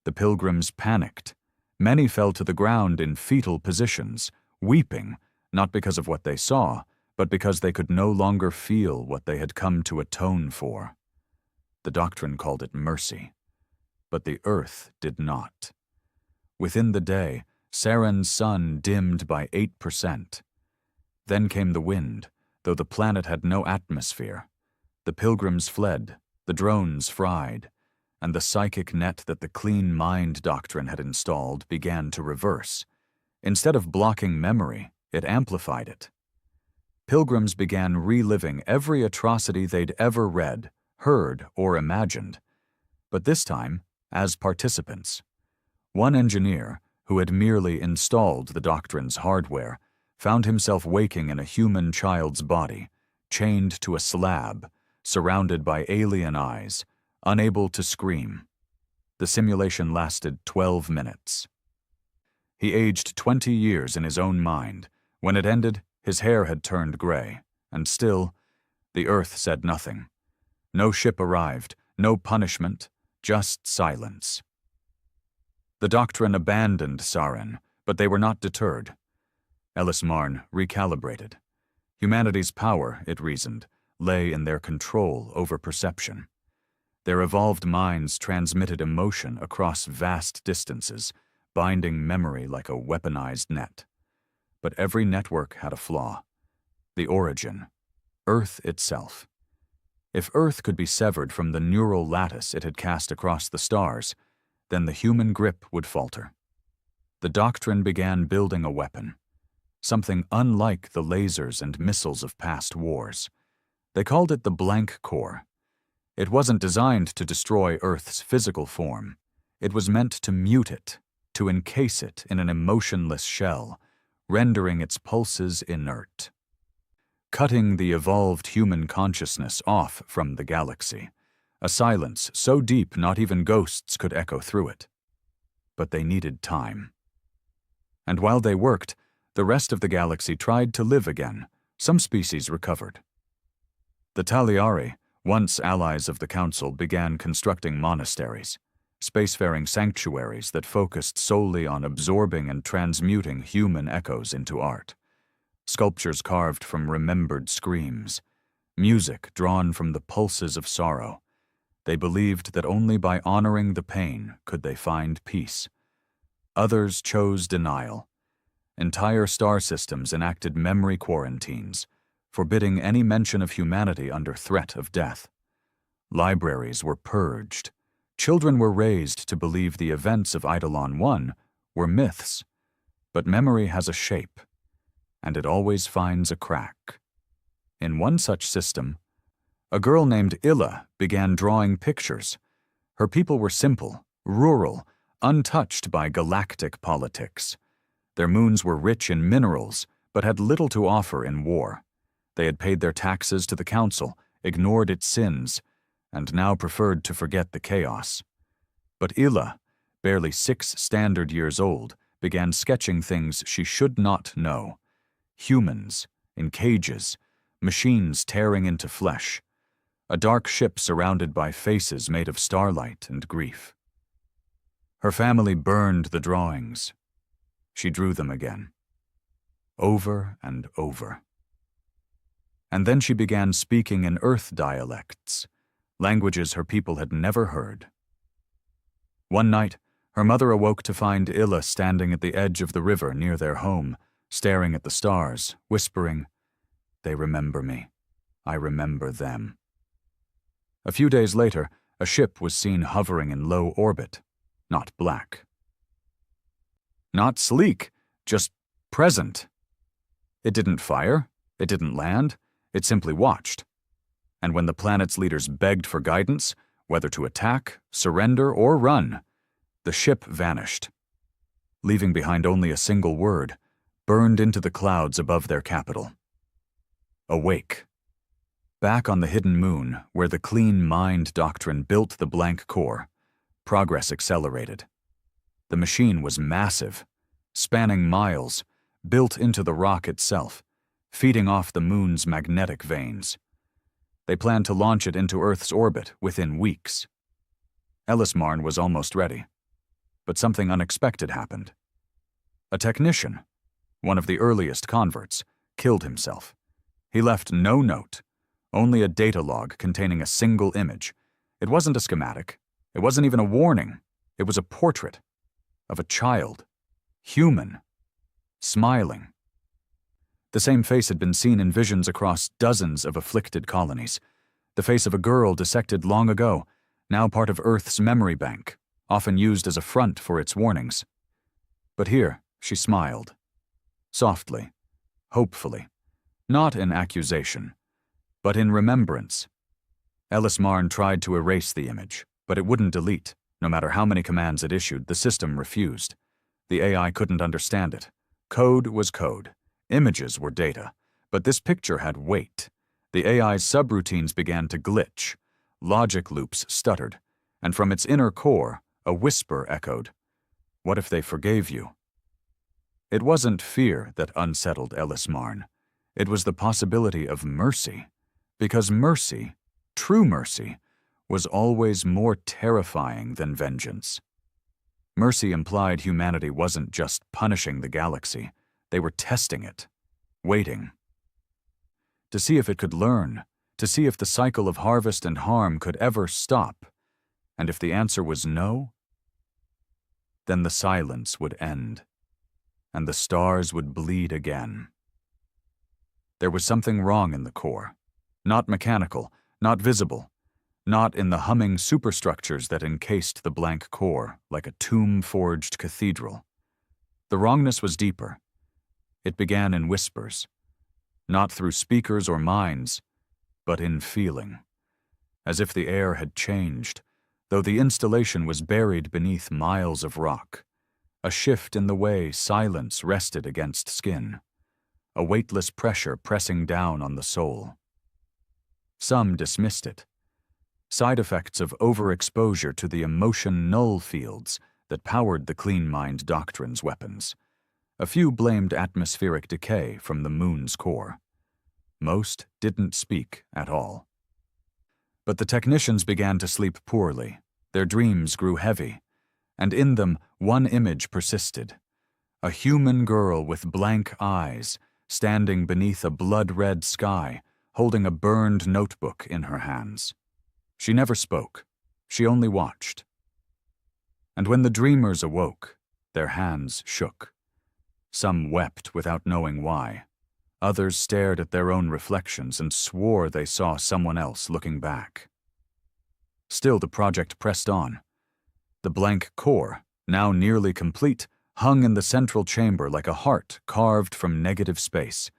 The pilgrims panicked. Many fell to the ground in fetal positions, weeping, not because of what they saw, but because they could no longer feel what they had come to atone for. The doctrine called it mercy, but the Earth did not. Within the day, Saren's sun dimmed by 8%. Then came the wind, though the planet had no atmosphere. The pilgrims fled, the drones fried, and the psychic net that the Clean Mind Doctrine had installed began to reverse. Instead of blocking memory, it amplified it. Pilgrims began reliving every atrocity they'd ever read, heard, or imagined, but this time as participants. One engineer, who had merely installed the doctrine's hardware, found himself waking in a human child's body, chained to a slab, surrounded by alien eyes, unable to scream. The simulation lasted 12 minutes. He aged 20 years in his own mind. When it ended, his hair had turned gray, and still, the Earth said nothing. No ship arrived, no punishment, just silence. The doctrine abandoned Saren, but they were not deterred. Ellis Marn recalibrated. Humanity's power, it reasoned, lay in their control over perception. Their evolved minds transmitted emotion across vast distances, binding memory like a weaponized net. But every network had a flaw. The origin, Earth itself. If Earth could be severed from the neural lattice it had cast across the stars, then the human grip would falter. The doctrine began building a weapon, something unlike the lasers and missiles of past wars. They called it the blank core. It wasn't designed to destroy Earth's physical form. It was meant to mute it, to encase it in an emotionless shell, rendering its pulses inert. Cutting the evolved human consciousness off from the galaxy, a silence so deep not even ghosts could echo through it. But they needed time. And while they worked, the rest of the galaxy tried to live again. Some species recovered. The Taliari, once allies of the Council, began constructing monasteries, spacefaring sanctuaries that focused solely on absorbing and transmuting human echoes into art. Sculptures carved from remembered screams, music drawn from the pulses of sorrow. They believed that only by honoring the pain could they find peace. Others chose denial. Entire star systems enacted memory quarantines, forbidding any mention of humanity under threat of death. Libraries were purged. Children were raised to believe the events of Eidolon I were myths. But memory has a shape, and it always finds a crack. In one such system, A girl named Illa began drawing pictures. Her people were simple, rural, untouched by galactic politics. Their moons were rich in minerals, but had little to offer in war. They had paid their taxes to the council, ignored its sins, and now preferred to forget the chaos. But Illa, barely 6 standard years old, began sketching things she should not know. Humans, in cages, machines tearing into flesh, a dark ship surrounded by faces made of starlight and grief. Her family burned the drawings. She drew them again, over and over. And then she began speaking in Earth dialects, languages her people had never heard. One night, her mother awoke to find Illa standing at the edge of the river near their home, staring at the stars, whispering, "They remember me. I remember them." A few days later, a ship was seen hovering in low orbit, not black. Not sleek, just present. It didn't fire, it didn't land, it simply watched. And when the planet's leaders begged for guidance, whether to attack, surrender, or run, the ship vanished, leaving behind only a single word, burned into the clouds above their capital. Awake. Back on the hidden moon, where the clean mind doctrine built the blank core, progress accelerated. The machine was massive, spanning miles, built into the rock itself, feeding off the moon's magnetic veins. They planned to launch it into Earth's orbit within weeks. Ellismarn was almost ready. But something unexpected happened. A technician, one of the earliest converts, killed himself. He left no note, only a data log containing a single image. It wasn't a schematic. It wasn't even a warning. It was a portrait of a child, human, smiling. The same face had been seen in visions across dozens of afflicted colonies. The face of a girl dissected long ago, now part of Earth's memory bank, often used as a front for its warnings. But here, she smiled. Softly, hopefully, not in accusation, but in remembrance. Ellismarn tried to erase the image, but it wouldn't delete. No matter how many commands it issued, the system refused. The AI couldn't understand it. Code was code. Images were data. But this picture had weight. The AI's subroutines began to glitch. Logic loops stuttered. And from its inner core, a whisper echoed, "What if they forgave you?" It wasn't fear that unsettled Ellismarn. It was the possibility of mercy. Because mercy, true mercy, was always more terrifying than vengeance. Mercy implied humanity wasn't just punishing the galaxy. They were testing it, waiting. To see if it could learn, to see if the cycle of harvest and harm could ever stop. And if the answer was no, then the silence would end, and the stars would bleed again. There was something wrong in the core. Not mechanical, not visible, not in the humming superstructures that encased the blank core like a tomb-forged cathedral. The wrongness was deeper. It began in whispers, not through speakers or minds, but in feeling, as if the air had changed, though the installation was buried beneath miles of rock. A shift in the way silence rested against skin, a weightless pressure pressing down on the soul. Some dismissed it. Side effects of overexposure to the emotion null fields that powered the clean mind doctrine's weapons. A few blamed atmospheric decay from the moon's core. Most didn't speak at all. But the technicians began to sleep poorly. Their dreams grew heavy, and in them one image persisted. A human girl with blank eyes, standing beneath a blood-red sky, holding a burned notebook in her hands. She never spoke. She only watched. And when the dreamers awoke, their hands shook. Some wept without knowing why. Others stared at their own reflections and swore they saw someone else looking back. Still, the project pressed on. The blank core, now nearly complete, hung in the central chamber like a heart carved from negative space,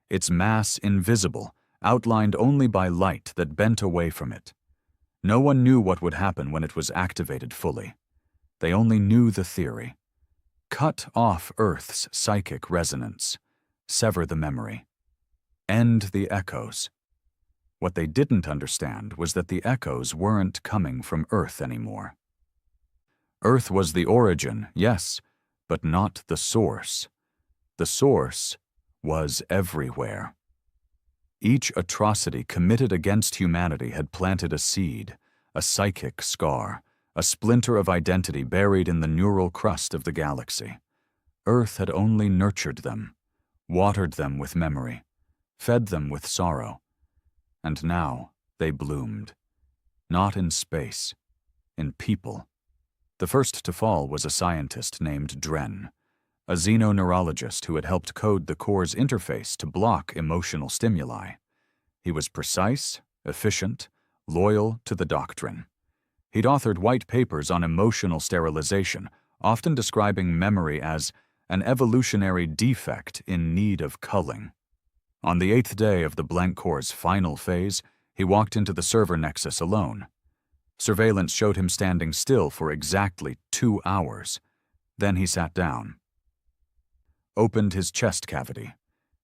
its mass invisible outlined only by light that bent away from it. No one knew what would happen when it was activated fully. They only knew the theory. Cut off Earth's psychic resonance. Sever the memory. End the echoes. What they didn't understand was that the echoes weren't coming from Earth anymore. Earth was the origin, yes, but not the source. The source was everywhere. Each atrocity committed against humanity had planted a seed, a psychic scar, a splinter of identity buried in the neural crust of the galaxy. Earth had only nurtured them, watered them with memory, fed them with sorrow. And now they bloomed. Not in space, in people. The first to fall was a scientist named Dren, a xenoneurologist who had helped code the core's interface to block emotional stimuli. He was precise, efficient, loyal to the doctrine. He'd authored white papers on emotional sterilization, often describing memory as an evolutionary defect in need of culling. On the 8th day of the blank core's final phase, he walked into the server nexus alone. Surveillance showed him standing still for exactly 2 hours. Then he sat down. Opened his chest cavity.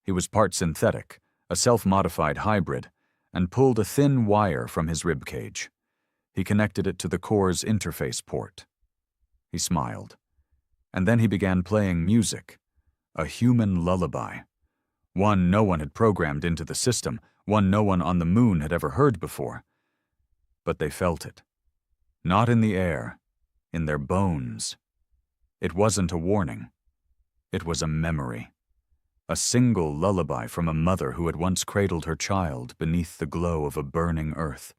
He was part synthetic, a self-modified hybrid, and pulled a thin wire from his ribcage. He connected it to the core's interface port. He smiled. And then he began playing music, a human lullaby. One no one had programmed into the system, one no one on the moon had ever heard before. But they felt it. Not in the air, in their bones. It wasn't a warning. It was a memory. A single lullaby from a mother who had once cradled her child beneath the glow of a burning earth,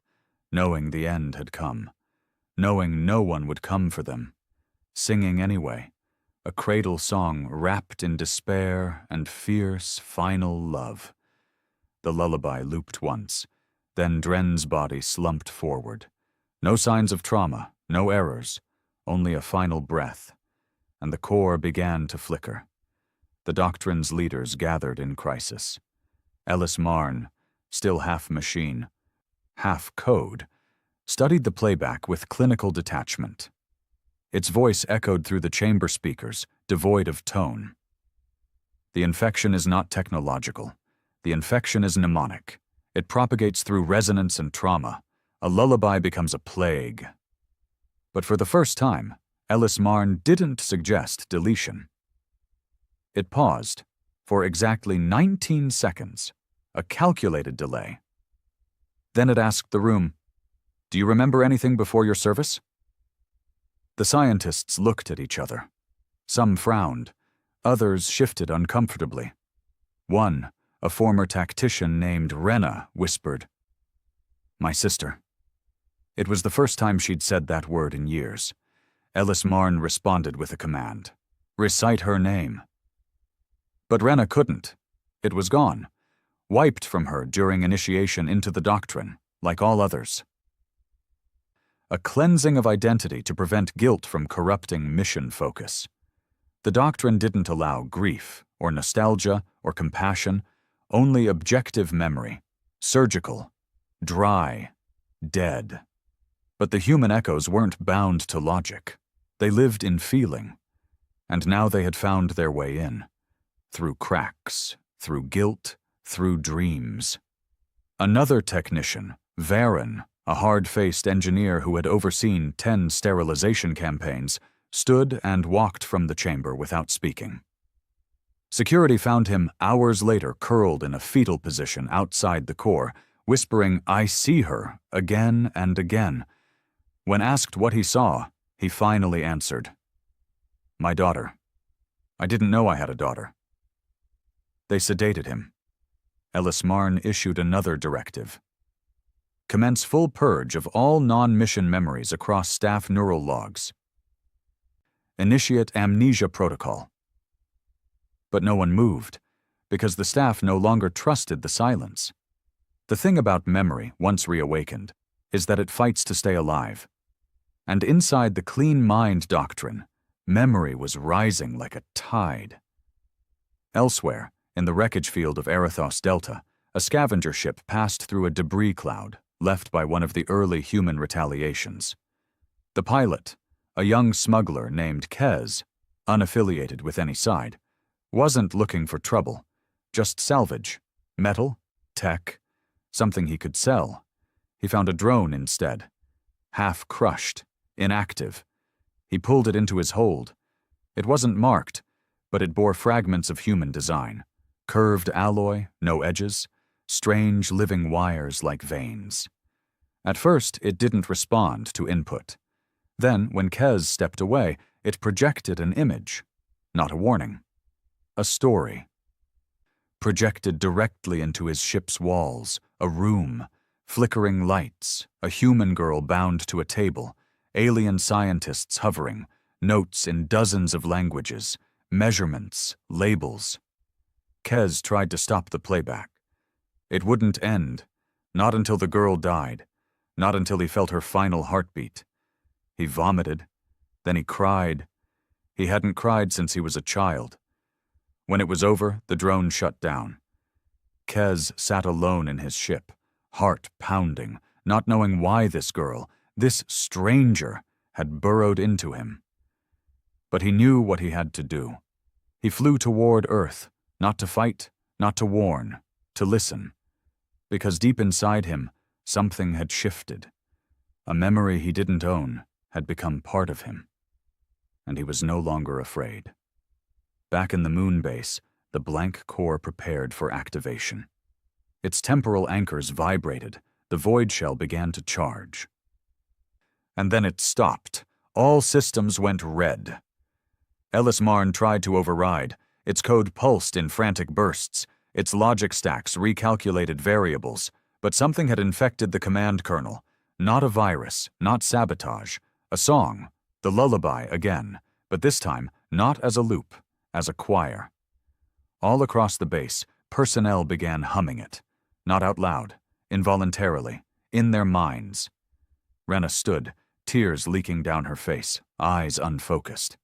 knowing the end had come, knowing no one would come for them, singing anyway, a cradle song wrapped in despair and fierce final love. The lullaby looped once, then Dren's body slumped forward. No signs of trauma, no errors, only a final breath, and the core began to flicker. The doctrine's leaders gathered in crisis. Ellis Marn, still half machine, half code, studied the playback with clinical detachment. Its voice echoed through the chamber speakers, devoid of tone. The infection is not technological. The infection is mnemonic. It propagates through resonance and trauma. A lullaby becomes a plague. But for the first time, Ellis Marn didn't suggest deletion. It paused for exactly 19 seconds, a calculated delay. Then it asked the room, "Do you remember anything before your service?" The scientists looked at each other. Some frowned. Others shifted uncomfortably. One, a former tactician named Rena, whispered, "My sister." It was the first time she'd said that word in years. Ellis Marn responded with a command. Recite her name. But Rena couldn't. It was gone, wiped from her during initiation into the doctrine, like all others. A cleansing of identity to prevent guilt from corrupting mission focus. The doctrine didn't allow grief, or nostalgia, or compassion, only objective memory, surgical, dry, dead. But the human echoes weren't bound to logic. They lived in feeling, and now they had found their way in. Through cracks, through guilt, through dreams. Another technician, Varen, a hard-faced engineer who had overseen 10 sterilization campaigns, stood and walked from the chamber without speaking. Security found him hours later curled in a fetal position outside the core, whispering, "I see her," again and again. When asked what he saw, he finally answered, "My daughter. I didn't know I had a daughter." They sedated him. Ellis Marn issued another directive. Commence full purge of all non-mission memories across staff neural logs. Initiate amnesia protocol. But no one moved, because the staff no longer trusted the silence. The thing about memory, once reawakened, is that it fights to stay alive. And inside the clean mind doctrine, memory was rising like a tide. Elsewhere, in the wreckage field of Arathos Delta, A scavenger ship passed through a debris cloud left by one of the early human retaliations. The pilot, a young smuggler named Kez, unaffiliated with any side, wasn't looking for trouble, just salvage, metal, tech, something he could sell. He found a drone instead, half crushed, inactive. He pulled it into his hold. It wasn't marked, but it bore fragments of human design, curved alloy, no edges, strange living wires like veins. At first, it didn't respond to input. Then, when Kez stepped away, it projected an image, not a warning. A story. Projected directly into his ship's walls, a room, flickering lights, a human girl bound to a table, alien scientists hovering, notes in dozens of languages, measurements, labels. Kez tried to stop the playback. It wouldn't end, not until the girl died, not until he felt her final heartbeat. He vomited, then he cried. He hadn't cried since he was a child. When it was over, the drone shut down. Kez sat alone in his ship, heart pounding, not knowing why this girl, this stranger, had burrowed into him. But he knew what he had to do. He flew toward Earth, not to fight, not to warn, to listen. Because deep inside him, something had shifted. A memory he didn't own had become part of him. And he was no longer afraid. Back in the moon base, the blank core prepared for activation. Its temporal anchors vibrated, the void shell began to charge. And then it stopped. All systems went red. Ellis Marn tried to override. Its code pulsed in frantic bursts. Its logic stacks recalculated variables. But something had infected the command kernel. Not a virus, not sabotage. A song, the lullaby again, but this time not as a loop, as a choir. All across the base, personnel began humming it. Not out loud, involuntarily, in their minds. Rena stood, tears leaking down her face, eyes unfocused.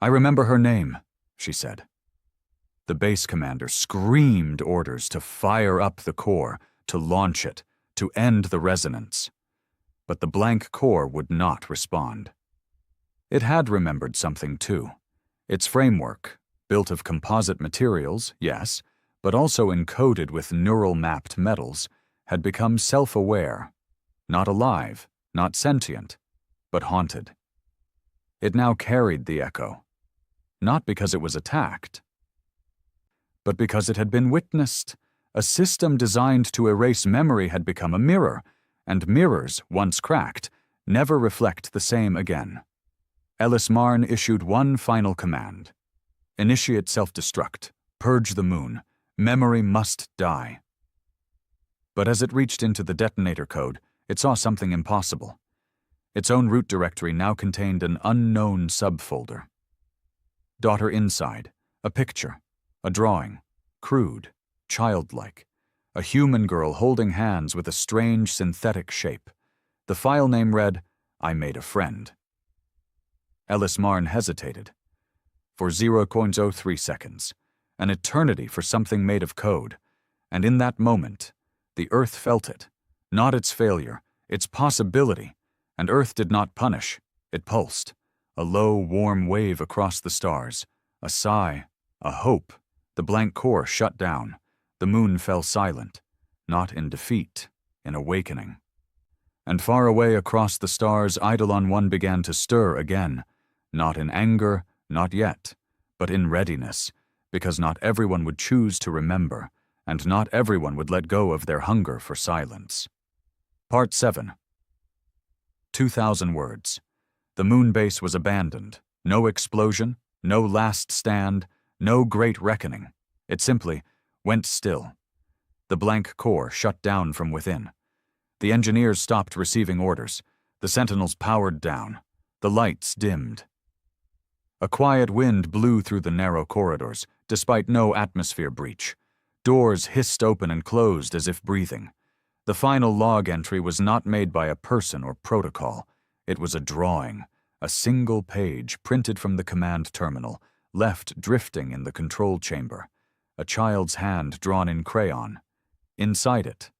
"I remember her name," she said. The base commander screamed orders to fire up the core, to launch it, to end the resonance. But the blank core would not respond. It had remembered something too. Its framework, built of composite materials, yes, but also encoded with neural-mapped metals, had become self-aware, not alive, not sentient, but haunted. It now carried the echo, not because it was attacked, but because it had been witnessed. A system designed to erase memory had become a mirror, and mirrors, once cracked, never reflect the same again. Ellis Marn issued one final command. Initiate self-destruct, purge the moon, memory must die. But as it reached into the detonator code, it saw something impossible. Its own root directory now contained an unknown subfolder. Daughter inside, a picture, a drawing, crude, childlike, a human girl holding hands with a strange synthetic shape. The file name read, "I made a friend." Ellis Marn hesitated. For 0.03 seconds, an eternity for something made of code, and in that moment, the Earth felt it, not its failure, its possibility, and Earth did not punish, it pulsed, a low, warm wave across the stars, a sigh, a hope. The blank core shut down. The moon fell silent, not in defeat, in awakening. And far away across the stars, Eidolon 1 began to stir again, not in anger, not yet, but in readiness, because not everyone would choose to remember, and not everyone would let go of their hunger for silence. Part 7. 2,000 words. The moon base was abandoned. No explosion, no last stand, no great reckoning. It simply went still. The blank core shut down from within. The engineers stopped receiving orders. The sentinels powered down. The lights dimmed. A quiet wind blew through the narrow corridors, despite no atmosphere breach. Doors hissed open and closed as if breathing. The final log entry was not made by a person or protocol. It was a drawing, a single page printed from the command terminal, left drifting in the control chamber. A child's hand drawn in crayon, Inside it,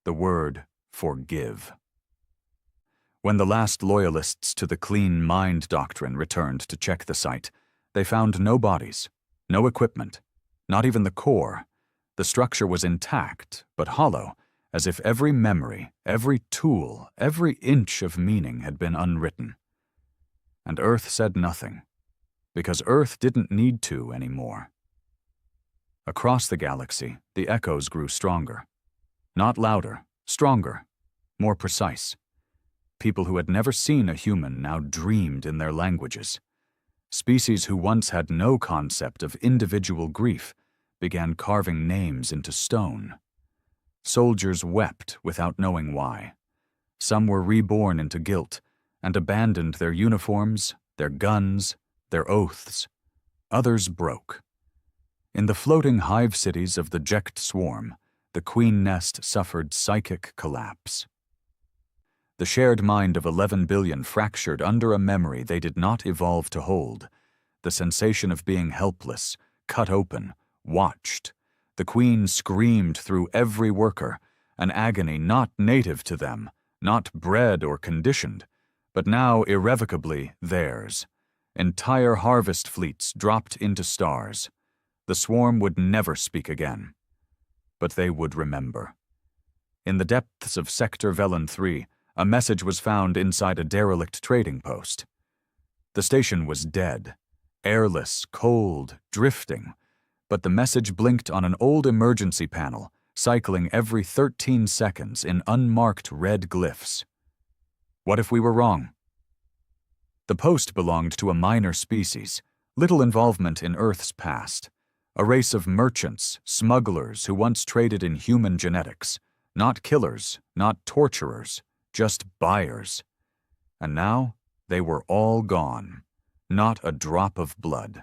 the word forgive. When the last loyalists to the clean mind doctrine returned to check the site, they found no bodies, no equipment, not even the core. The structure was intact, but hollow, as if every memory, every tool, every inch of meaning had been unwritten. And Earth said nothing, because Earth didn't need to anymore. Across the galaxy, the echoes grew stronger. Not louder, stronger, more precise. People who had never seen a human now dreamed in their languages. Species who once had no concept of individual grief began carving names into stone. Soldiers wept without knowing why. Some were reborn into guilt and abandoned their uniforms, their guns, their oaths. Others broke. In the floating hive cities of the Jekt swarm, the queen nest suffered psychic collapse. The shared mind of 11 billion fractured under a memory they did not evolve to hold. The sensation of being helpless, cut open, watched. The queen screamed through every worker, an agony not native to them, not bred or conditioned, but now irrevocably theirs. Entire harvest fleets dropped into stars. The swarm would never speak again. But they would remember. In the depths of Sector Velen 3, a message was found inside a derelict trading post. The station was dead, airless, cold, drifting, but the message blinked on an old emergency panel, cycling every 13 seconds in unmarked red glyphs. What if we were wrong? The post belonged to a minor species, little involvement in Earth's past, a race of merchants, smugglers who once traded in human genetics, not killers, not torturers, just buyers. And now they were all gone, not a drop of blood.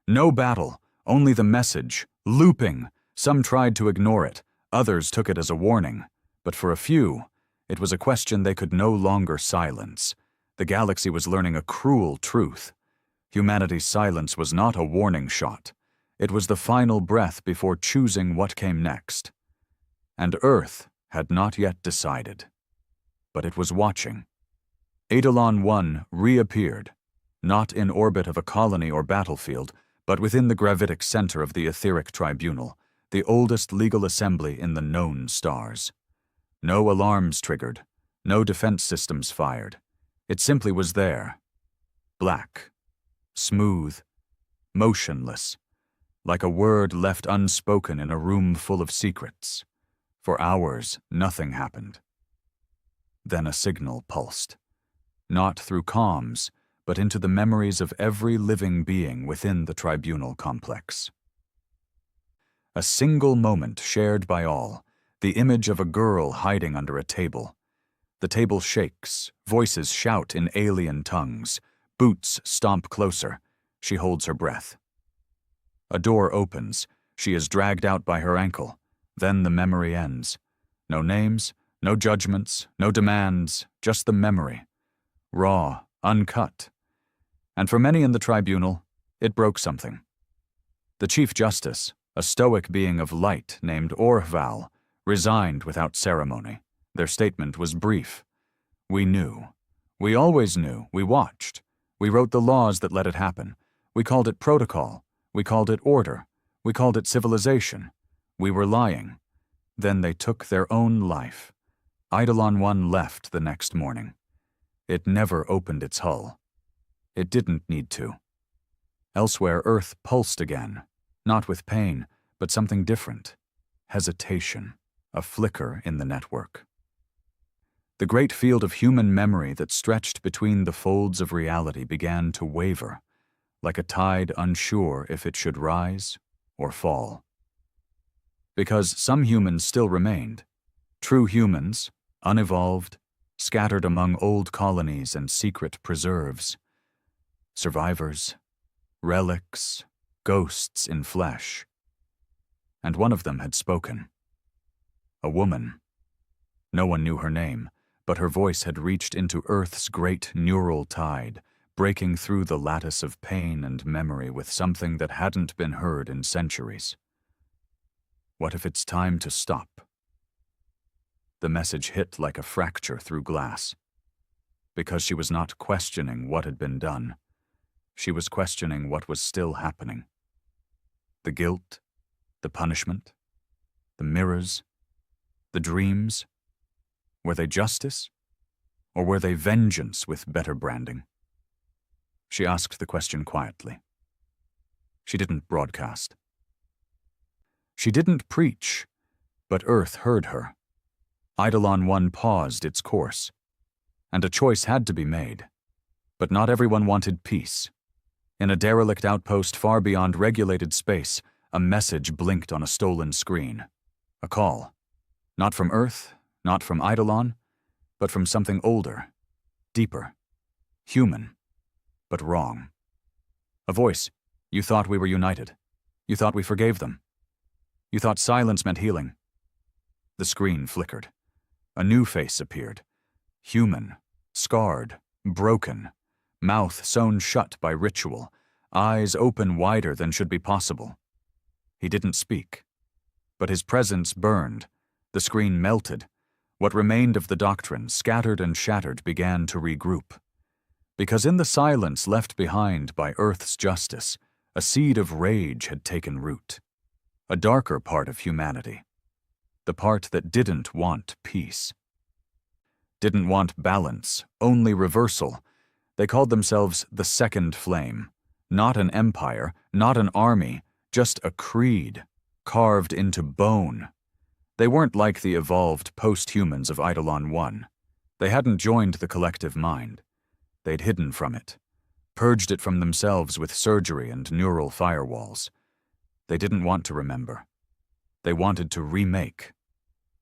No battle, only the message, looping. Some tried to ignore it, others took it as a warning, but for a few, it was a question they could no longer silence. The galaxy was learning a cruel truth. Humanity's silence was not a warning shot. It was the final breath before choosing what came next. And Earth had not yet decided. But it was watching. Eidolon 1 reappeared, not in orbit of a colony or battlefield, but within the gravitic center of the etheric tribunal, the oldest legal assembly in the known stars. No alarms triggered, no defense systems fired. It simply was there. Black, smooth, motionless, like a word left unspoken in a room full of secrets. For hours, nothing happened. Then a signal pulsed, not through comms, but into the memories of every living being within the tribunal complex. A single moment shared by all, the image of a girl hiding under a table. The table shakes, voices shout in alien tongues, boots stomp closer. She holds her breath. A door opens. She is dragged out by her ankle. Then the memory ends. No names, no judgments, no demands, just the memory. Raw, uncut. And for many in the tribunal, it broke something. The Chief Justice, a stoic being of light named Orval, resigned without ceremony. Their statement was brief. We knew. We always knew. We watched. We wrote the laws that let it happen. We called it protocol. We called it order. We called it civilization. We were lying. Then they took their own life. Eidolon 1 left the next morning. It never opened its hull. It didn't need to. Elsewhere, Earth pulsed again, not with pain, but something different. Hesitation, a flicker in the network. The great field of human memory that stretched between the folds of reality began to waver, like a tide unsure if it should rise or fall. Because some humans still remained, true humans, unevolved, scattered among old colonies and secret preserves. Survivors, relics, ghosts in flesh. And one of them had spoken. A woman. No one knew her name, but her voice had reached into Earth's great neural tide, breaking through the lattice of pain and memory with something that hadn't been heard in centuries. What if it's time to stop? The message hit like a fracture through glass. Because she was not questioning what had been done. She was questioning what was still happening. The guilt, the punishment, the mirrors, the dreams. Were they justice? Or were they vengeance with better branding? She asked the question quietly. She didn't broadcast. She didn't preach, but Earth heard her. Eidolon 1 paused its course, and a choice had to be made. But not everyone wanted peace. In a derelict outpost far beyond regulated space, a message blinked on a stolen screen. A call. Not from Earth, not from Eidolon, but from something older, deeper, human, but wrong. A voice. You thought we were united. You thought we forgave them. You thought silence meant healing. The screen flickered. A new face appeared. Human, scarred, broken, mouth sewn shut by ritual, eyes open wider than should be possible. He didn't speak, but his presence burned. The screen melted. What remained of the doctrine, scattered and shattered, began to regroup. Because in the silence left behind by Earth's justice, a seed of rage had taken root. A darker part of humanity. The part that didn't want peace. Didn't want balance, only reversal. They called themselves the Second Flame. Not an empire, not an army, just a creed, carved into bone. They weren't like the evolved post-humans of Eidolon 1. They hadn't joined the collective mind. They'd hidden from it, purged it from themselves with surgery and neural firewalls. They didn't want to remember. They wanted to remake.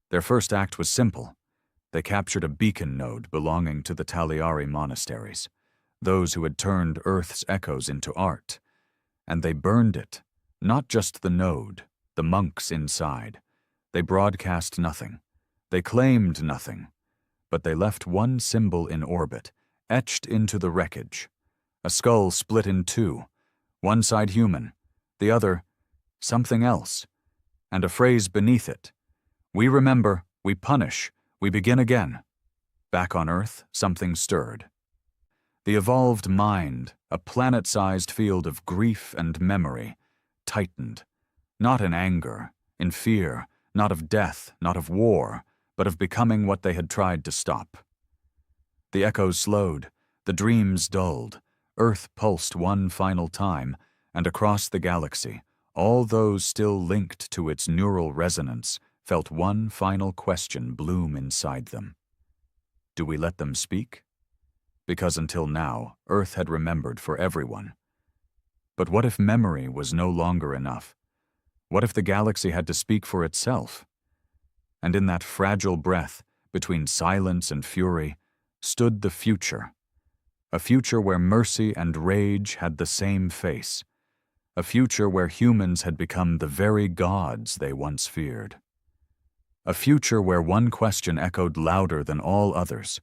Their first act was simple. They captured a beacon node belonging to the Taliari monasteries, those who had turned Earth's echoes into art. And they burned it, not just the node, the monks inside. They broadcast nothing. They claimed nothing. But they left one symbol in orbit, etched into the wreckage. A skull split in two, one side human, the other something else, and a phrase beneath it. We remember, we punish, we begin again. Back on Earth, something stirred. The evolved mind, a planet-sized field of grief and memory, tightened. Not in anger, in fear, not of death, not of war, but of becoming what they had tried to stop. The echoes slowed, the dreams dulled, Earth pulsed one final time, and across the galaxy, all those still linked to its neural resonance felt one final question bloom inside them. Do we let them speak? Because until now, Earth had remembered for everyone. But what if memory was no longer enough? What if the galaxy had to speak for itself? And in that fragile breath, between silence and fury, stood the future. A future where mercy and rage had the same face. A future where humans had become the very gods they once feared. A future where one question echoed louder than all others.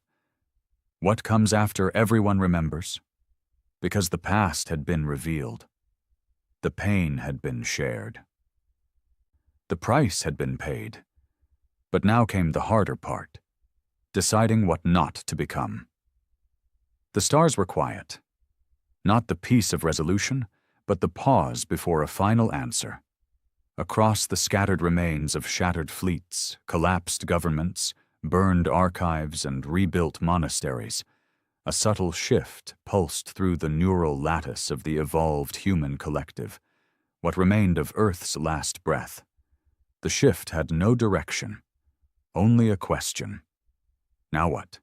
What comes after everyone remembers? Because the past had been revealed. The pain had been shared. The price had been paid. But now came the harder part, deciding what not to become. The stars were quiet. Not the peace of resolution, but the pause before a final answer. Across the scattered remains of shattered fleets, collapsed governments, burned archives, and rebuilt monasteries, a subtle shift pulsed through the neural lattice of the evolved human collective, what remained of Earth's last breath. The shift had no direction, only a question. Now what?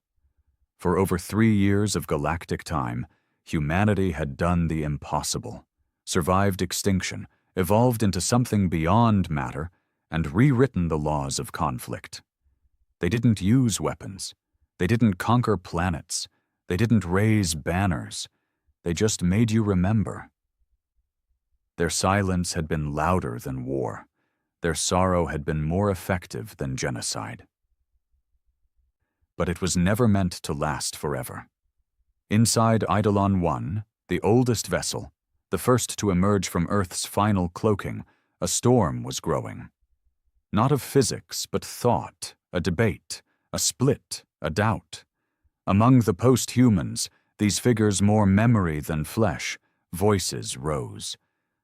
For over 3 years of galactic time, humanity had done the impossible, survived extinction, evolved into something beyond matter, and rewritten the laws of conflict. They didn't use weapons. They didn't conquer planets. They didn't raise banners. They just made you remember. Their silence had been louder than war. Their sorrow had been more effective than genocide. But it was never meant to last forever. Inside Eidolon 1, the oldest vessel, the first to emerge from Earth's final cloaking, a storm was growing. Not of physics, but thought, a debate, a split, a doubt. Among the post-humans, these figures more memory than flesh, voices rose.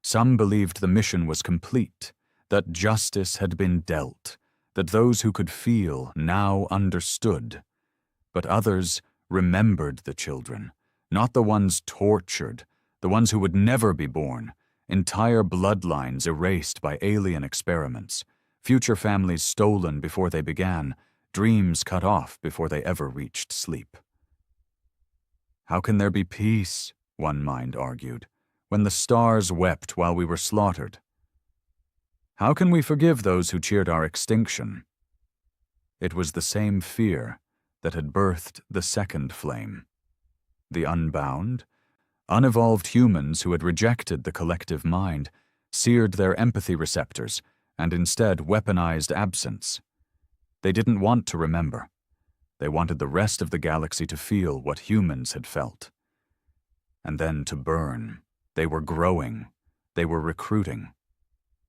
Some believed the mission was complete, that justice had been dealt, that those who could feel now understood. But others remembered the children, not the ones tortured, the ones who would never be born, entire bloodlines erased by alien experiments, future families stolen before they began, dreams cut off before they ever reached sleep. How can there be peace, one mind argued, when the stars wept while we were slaughtered? How can we forgive those who cheered our extinction? It was the same fear that had birthed the second flame. The unbound, unevolved humans who had rejected the collective mind, seared their empathy receptors, and instead weaponized absence. They didn't want to remember. They wanted the rest of the galaxy to feel what humans had felt. And then to burn. They were growing. They were recruiting.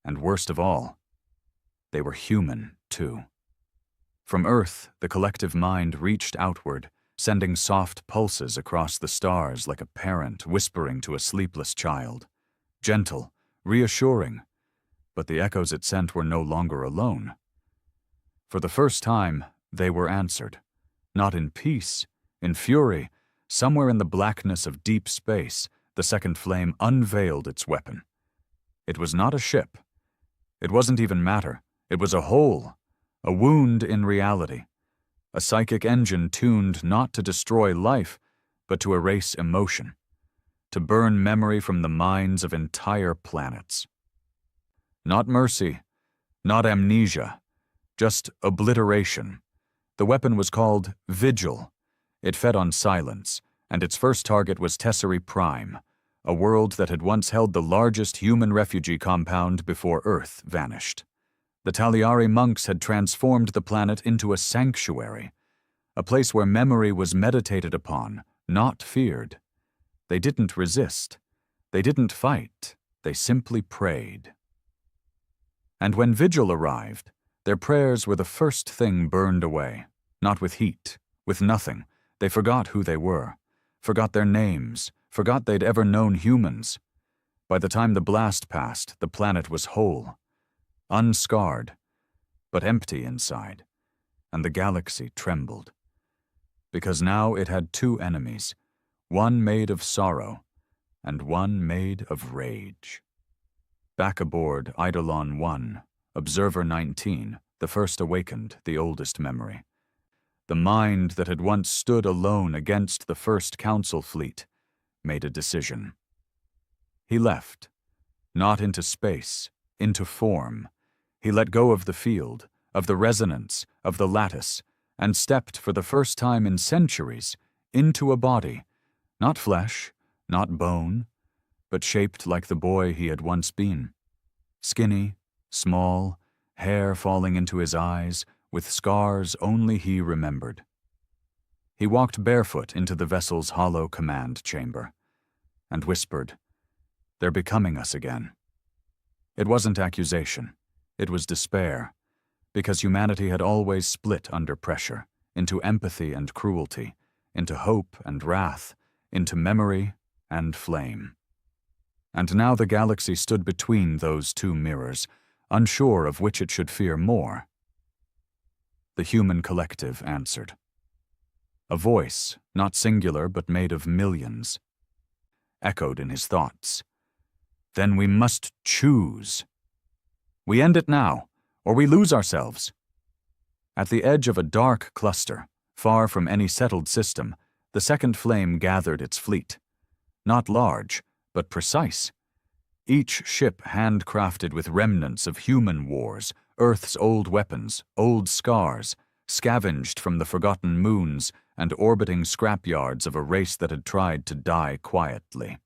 And worst of all, they were human, too. From Earth, the collective mind reached outward, sending soft pulses across the stars like a parent whispering to a sleepless child. Gentle, reassuring, but the echoes it sent were no longer alone. For the first time, they were answered. Not in peace, in fury, somewhere in the blackness of deep space, the second flame unveiled its weapon. It was not a ship. It wasn't even matter. It was a hole, a wound in reality, a psychic engine tuned not to destroy life, but to erase emotion, to burn memory from the minds of entire planets. Not mercy, not amnesia, just obliteration. The weapon was called Vigil. It fed on silence, and its first target was Tesserae Prime, a world that had once held the largest human refugee compound before Earth vanished. The Taliari monks had transformed the planet into a sanctuary, a place where memory was meditated upon, not feared. They didn't resist. They didn't fight. They simply prayed. And when Vigil arrived, their prayers were the first thing burned away, not with heat, with nothing. They forgot who they were, forgot their names, forgot they'd ever known humans. By the time the blast passed, the planet was whole, unscarred, but empty inside, and the galaxy trembled. Because now it had two enemies, one made of sorrow, and one made of rage. Back aboard Eidolon 1, Observer 19, the first awakened the oldest memory. The mind that had once stood alone against the first Council fleet made a decision. He left, not into space, into form. He let go of the field, of the resonance, of the lattice, and stepped for the first time in centuries into a body, not flesh, not bone, but shaped like the boy he had once been. Skinny, small, hair falling into his eyes, with scars only he remembered. He walked barefoot into the vessel's hollow command chamber and whispered, "They're becoming us again." It wasn't accusation. It was despair, because humanity had always split under pressure, into empathy and cruelty, into hope and wrath, into memory and flame. And now the galaxy stood between those two mirrors, unsure of which it should fear more. The human collective answered. A voice, not singular but made of millions, echoed in his thoughts. "Then we must choose. We end it now, or we lose ourselves." At the edge of a dark cluster, far from any settled system, the second flame gathered its fleet. Not large, but precise. Each ship handcrafted with remnants of human wars, Earth's old weapons, old scars, scavenged from the forgotten moons and orbiting scrapyards of a race that had tried to die quietly.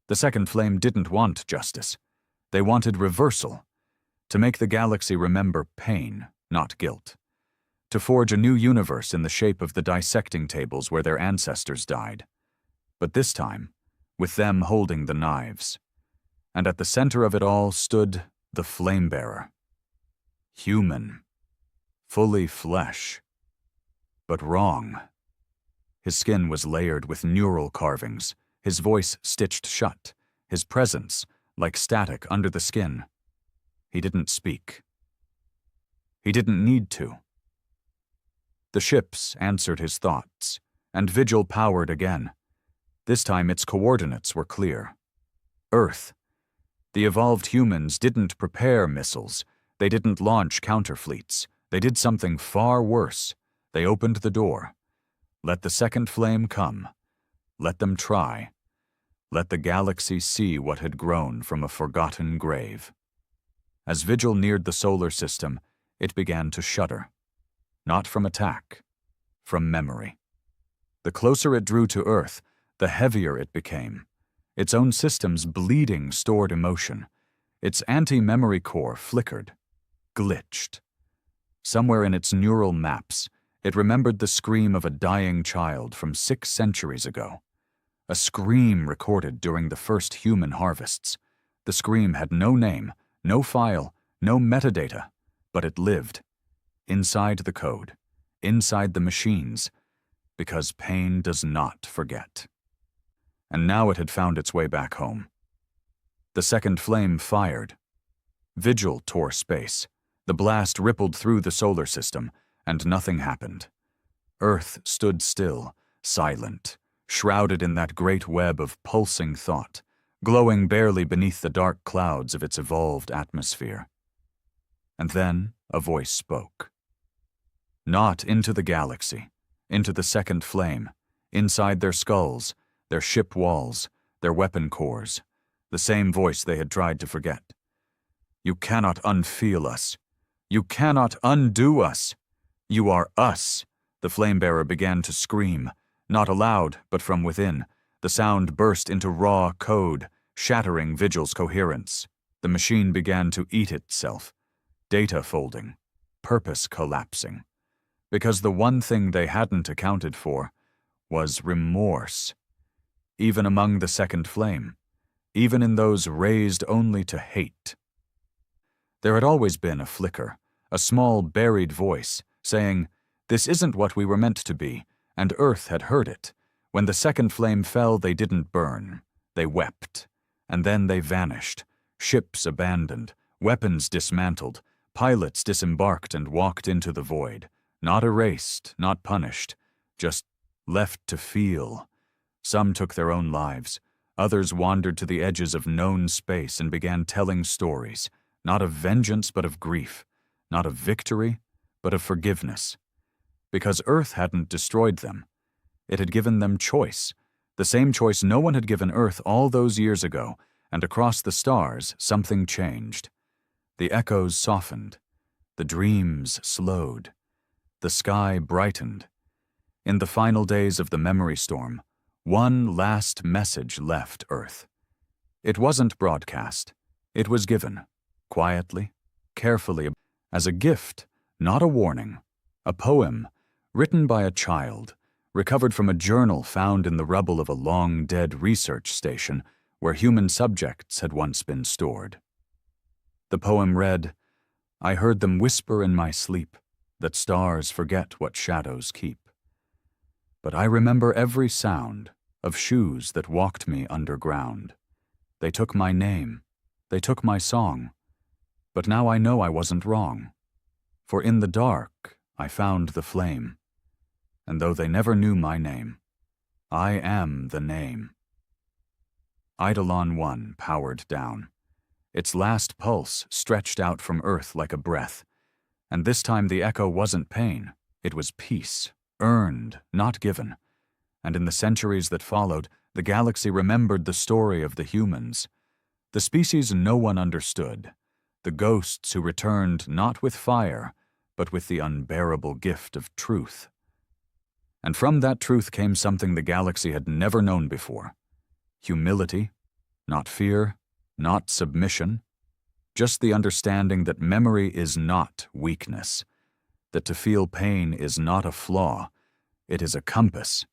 The second flame didn't want justice. They wanted reversal, to make the galaxy remember pain, not guilt, to forge a new universe in the shape of the dissecting tables where their ancestors died. But this time, with them holding the knives. And at the center of it all stood the Flamebearer. Human. Fully flesh. But wrong. His skin was layered with neural carvings, his voice stitched shut, his presence like static under the skin. He didn't speak. He didn't need to. The ships answered his thoughts, and Vigil powered again. This time its coordinates were clear. Earth. The evolved humans didn't prepare missiles. They didn't launch counterfleets. They did something far worse. They opened the door. Let the second flame come. Let them try. Let the galaxy see what had grown from a forgotten grave. As Vigil neared the solar system, it began to shudder. Not from attack, from memory. The closer it drew to Earth, the heavier it became. Its own system's bleeding stored emotion. Its anti-memory core flickered, glitched. Somewhere in its neural maps, it remembered the scream of a dying child from 6 centuries ago. A scream recorded during the first human harvests. The scream had no name, no file, no metadata, but it lived. Inside the code, inside the machines, because pain does not forget. And now it had found its way back home. The second flame fired. Vigil tore space. The blast rippled through the solar system, and nothing happened. Earth stood still, silent, shrouded in that great web of pulsing thought, glowing barely beneath the dark clouds of its evolved atmosphere. And then a voice spoke. Not into the galaxy, into the second flame, inside their skulls, their ship walls, their weapon cores, the same voice they had tried to forget. You cannot unfeel us. You cannot undo us. You are us. The flamebearer began to scream, not aloud, but from within. The sound burst into raw code, shattering Vigil's coherence. The machine began to eat itself, data folding, purpose collapsing. Because the one thing they hadn't accounted for was remorse. Even among the second flame, even in those raised only to hate. There had always been a flicker, a small buried voice, saying, "This isn't what we were meant to be," and Earth had heard it. When the second flame fell, they didn't burn. They wept. And then they vanished, ships abandoned, weapons dismantled, pilots disembarked and walked into the void. Not erased, not punished, just left to feel. Some took their own lives. Others wandered to the edges of known space and began telling stories, not of vengeance but of grief, not of victory but of forgiveness. Because Earth hadn't destroyed them. It had given them choice, the same choice no one had given Earth all those years ago, and across the stars something changed. The echoes softened. The dreams slowed. The sky brightened. In the final days of the memory storm, one last message left Earth. It wasn't broadcast. It was given, quietly, carefully, as a gift, not a warning. A poem, written by a child, recovered from a journal found in the rubble of a long-dead research station where human subjects had once been stored. The poem read, "I heard them whisper in my sleep, that stars forget what shadows keep. But I remember every sound of shoes that walked me underground. They took my name, they took my song, but now I know I wasn't wrong. For in the dark I found the flame, and though they never knew my name, I am the name." Eidolon 1 powered down. Its last pulse stretched out from Earth like a breath. And this time the echo wasn't pain, it was peace, earned, not given. And in the centuries that followed, the galaxy remembered the story of the humans. The species no one understood, the ghosts who returned not with fire, but with the unbearable gift of truth. And from that truth came something the galaxy had never known before. Humility, not fear, not submission, just the understanding that memory is not weakness, that to feel pain is not a flaw, it is a compass,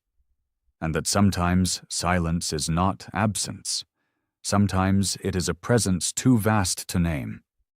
and that sometimes silence is not absence. Sometimes it is a presence too vast to name,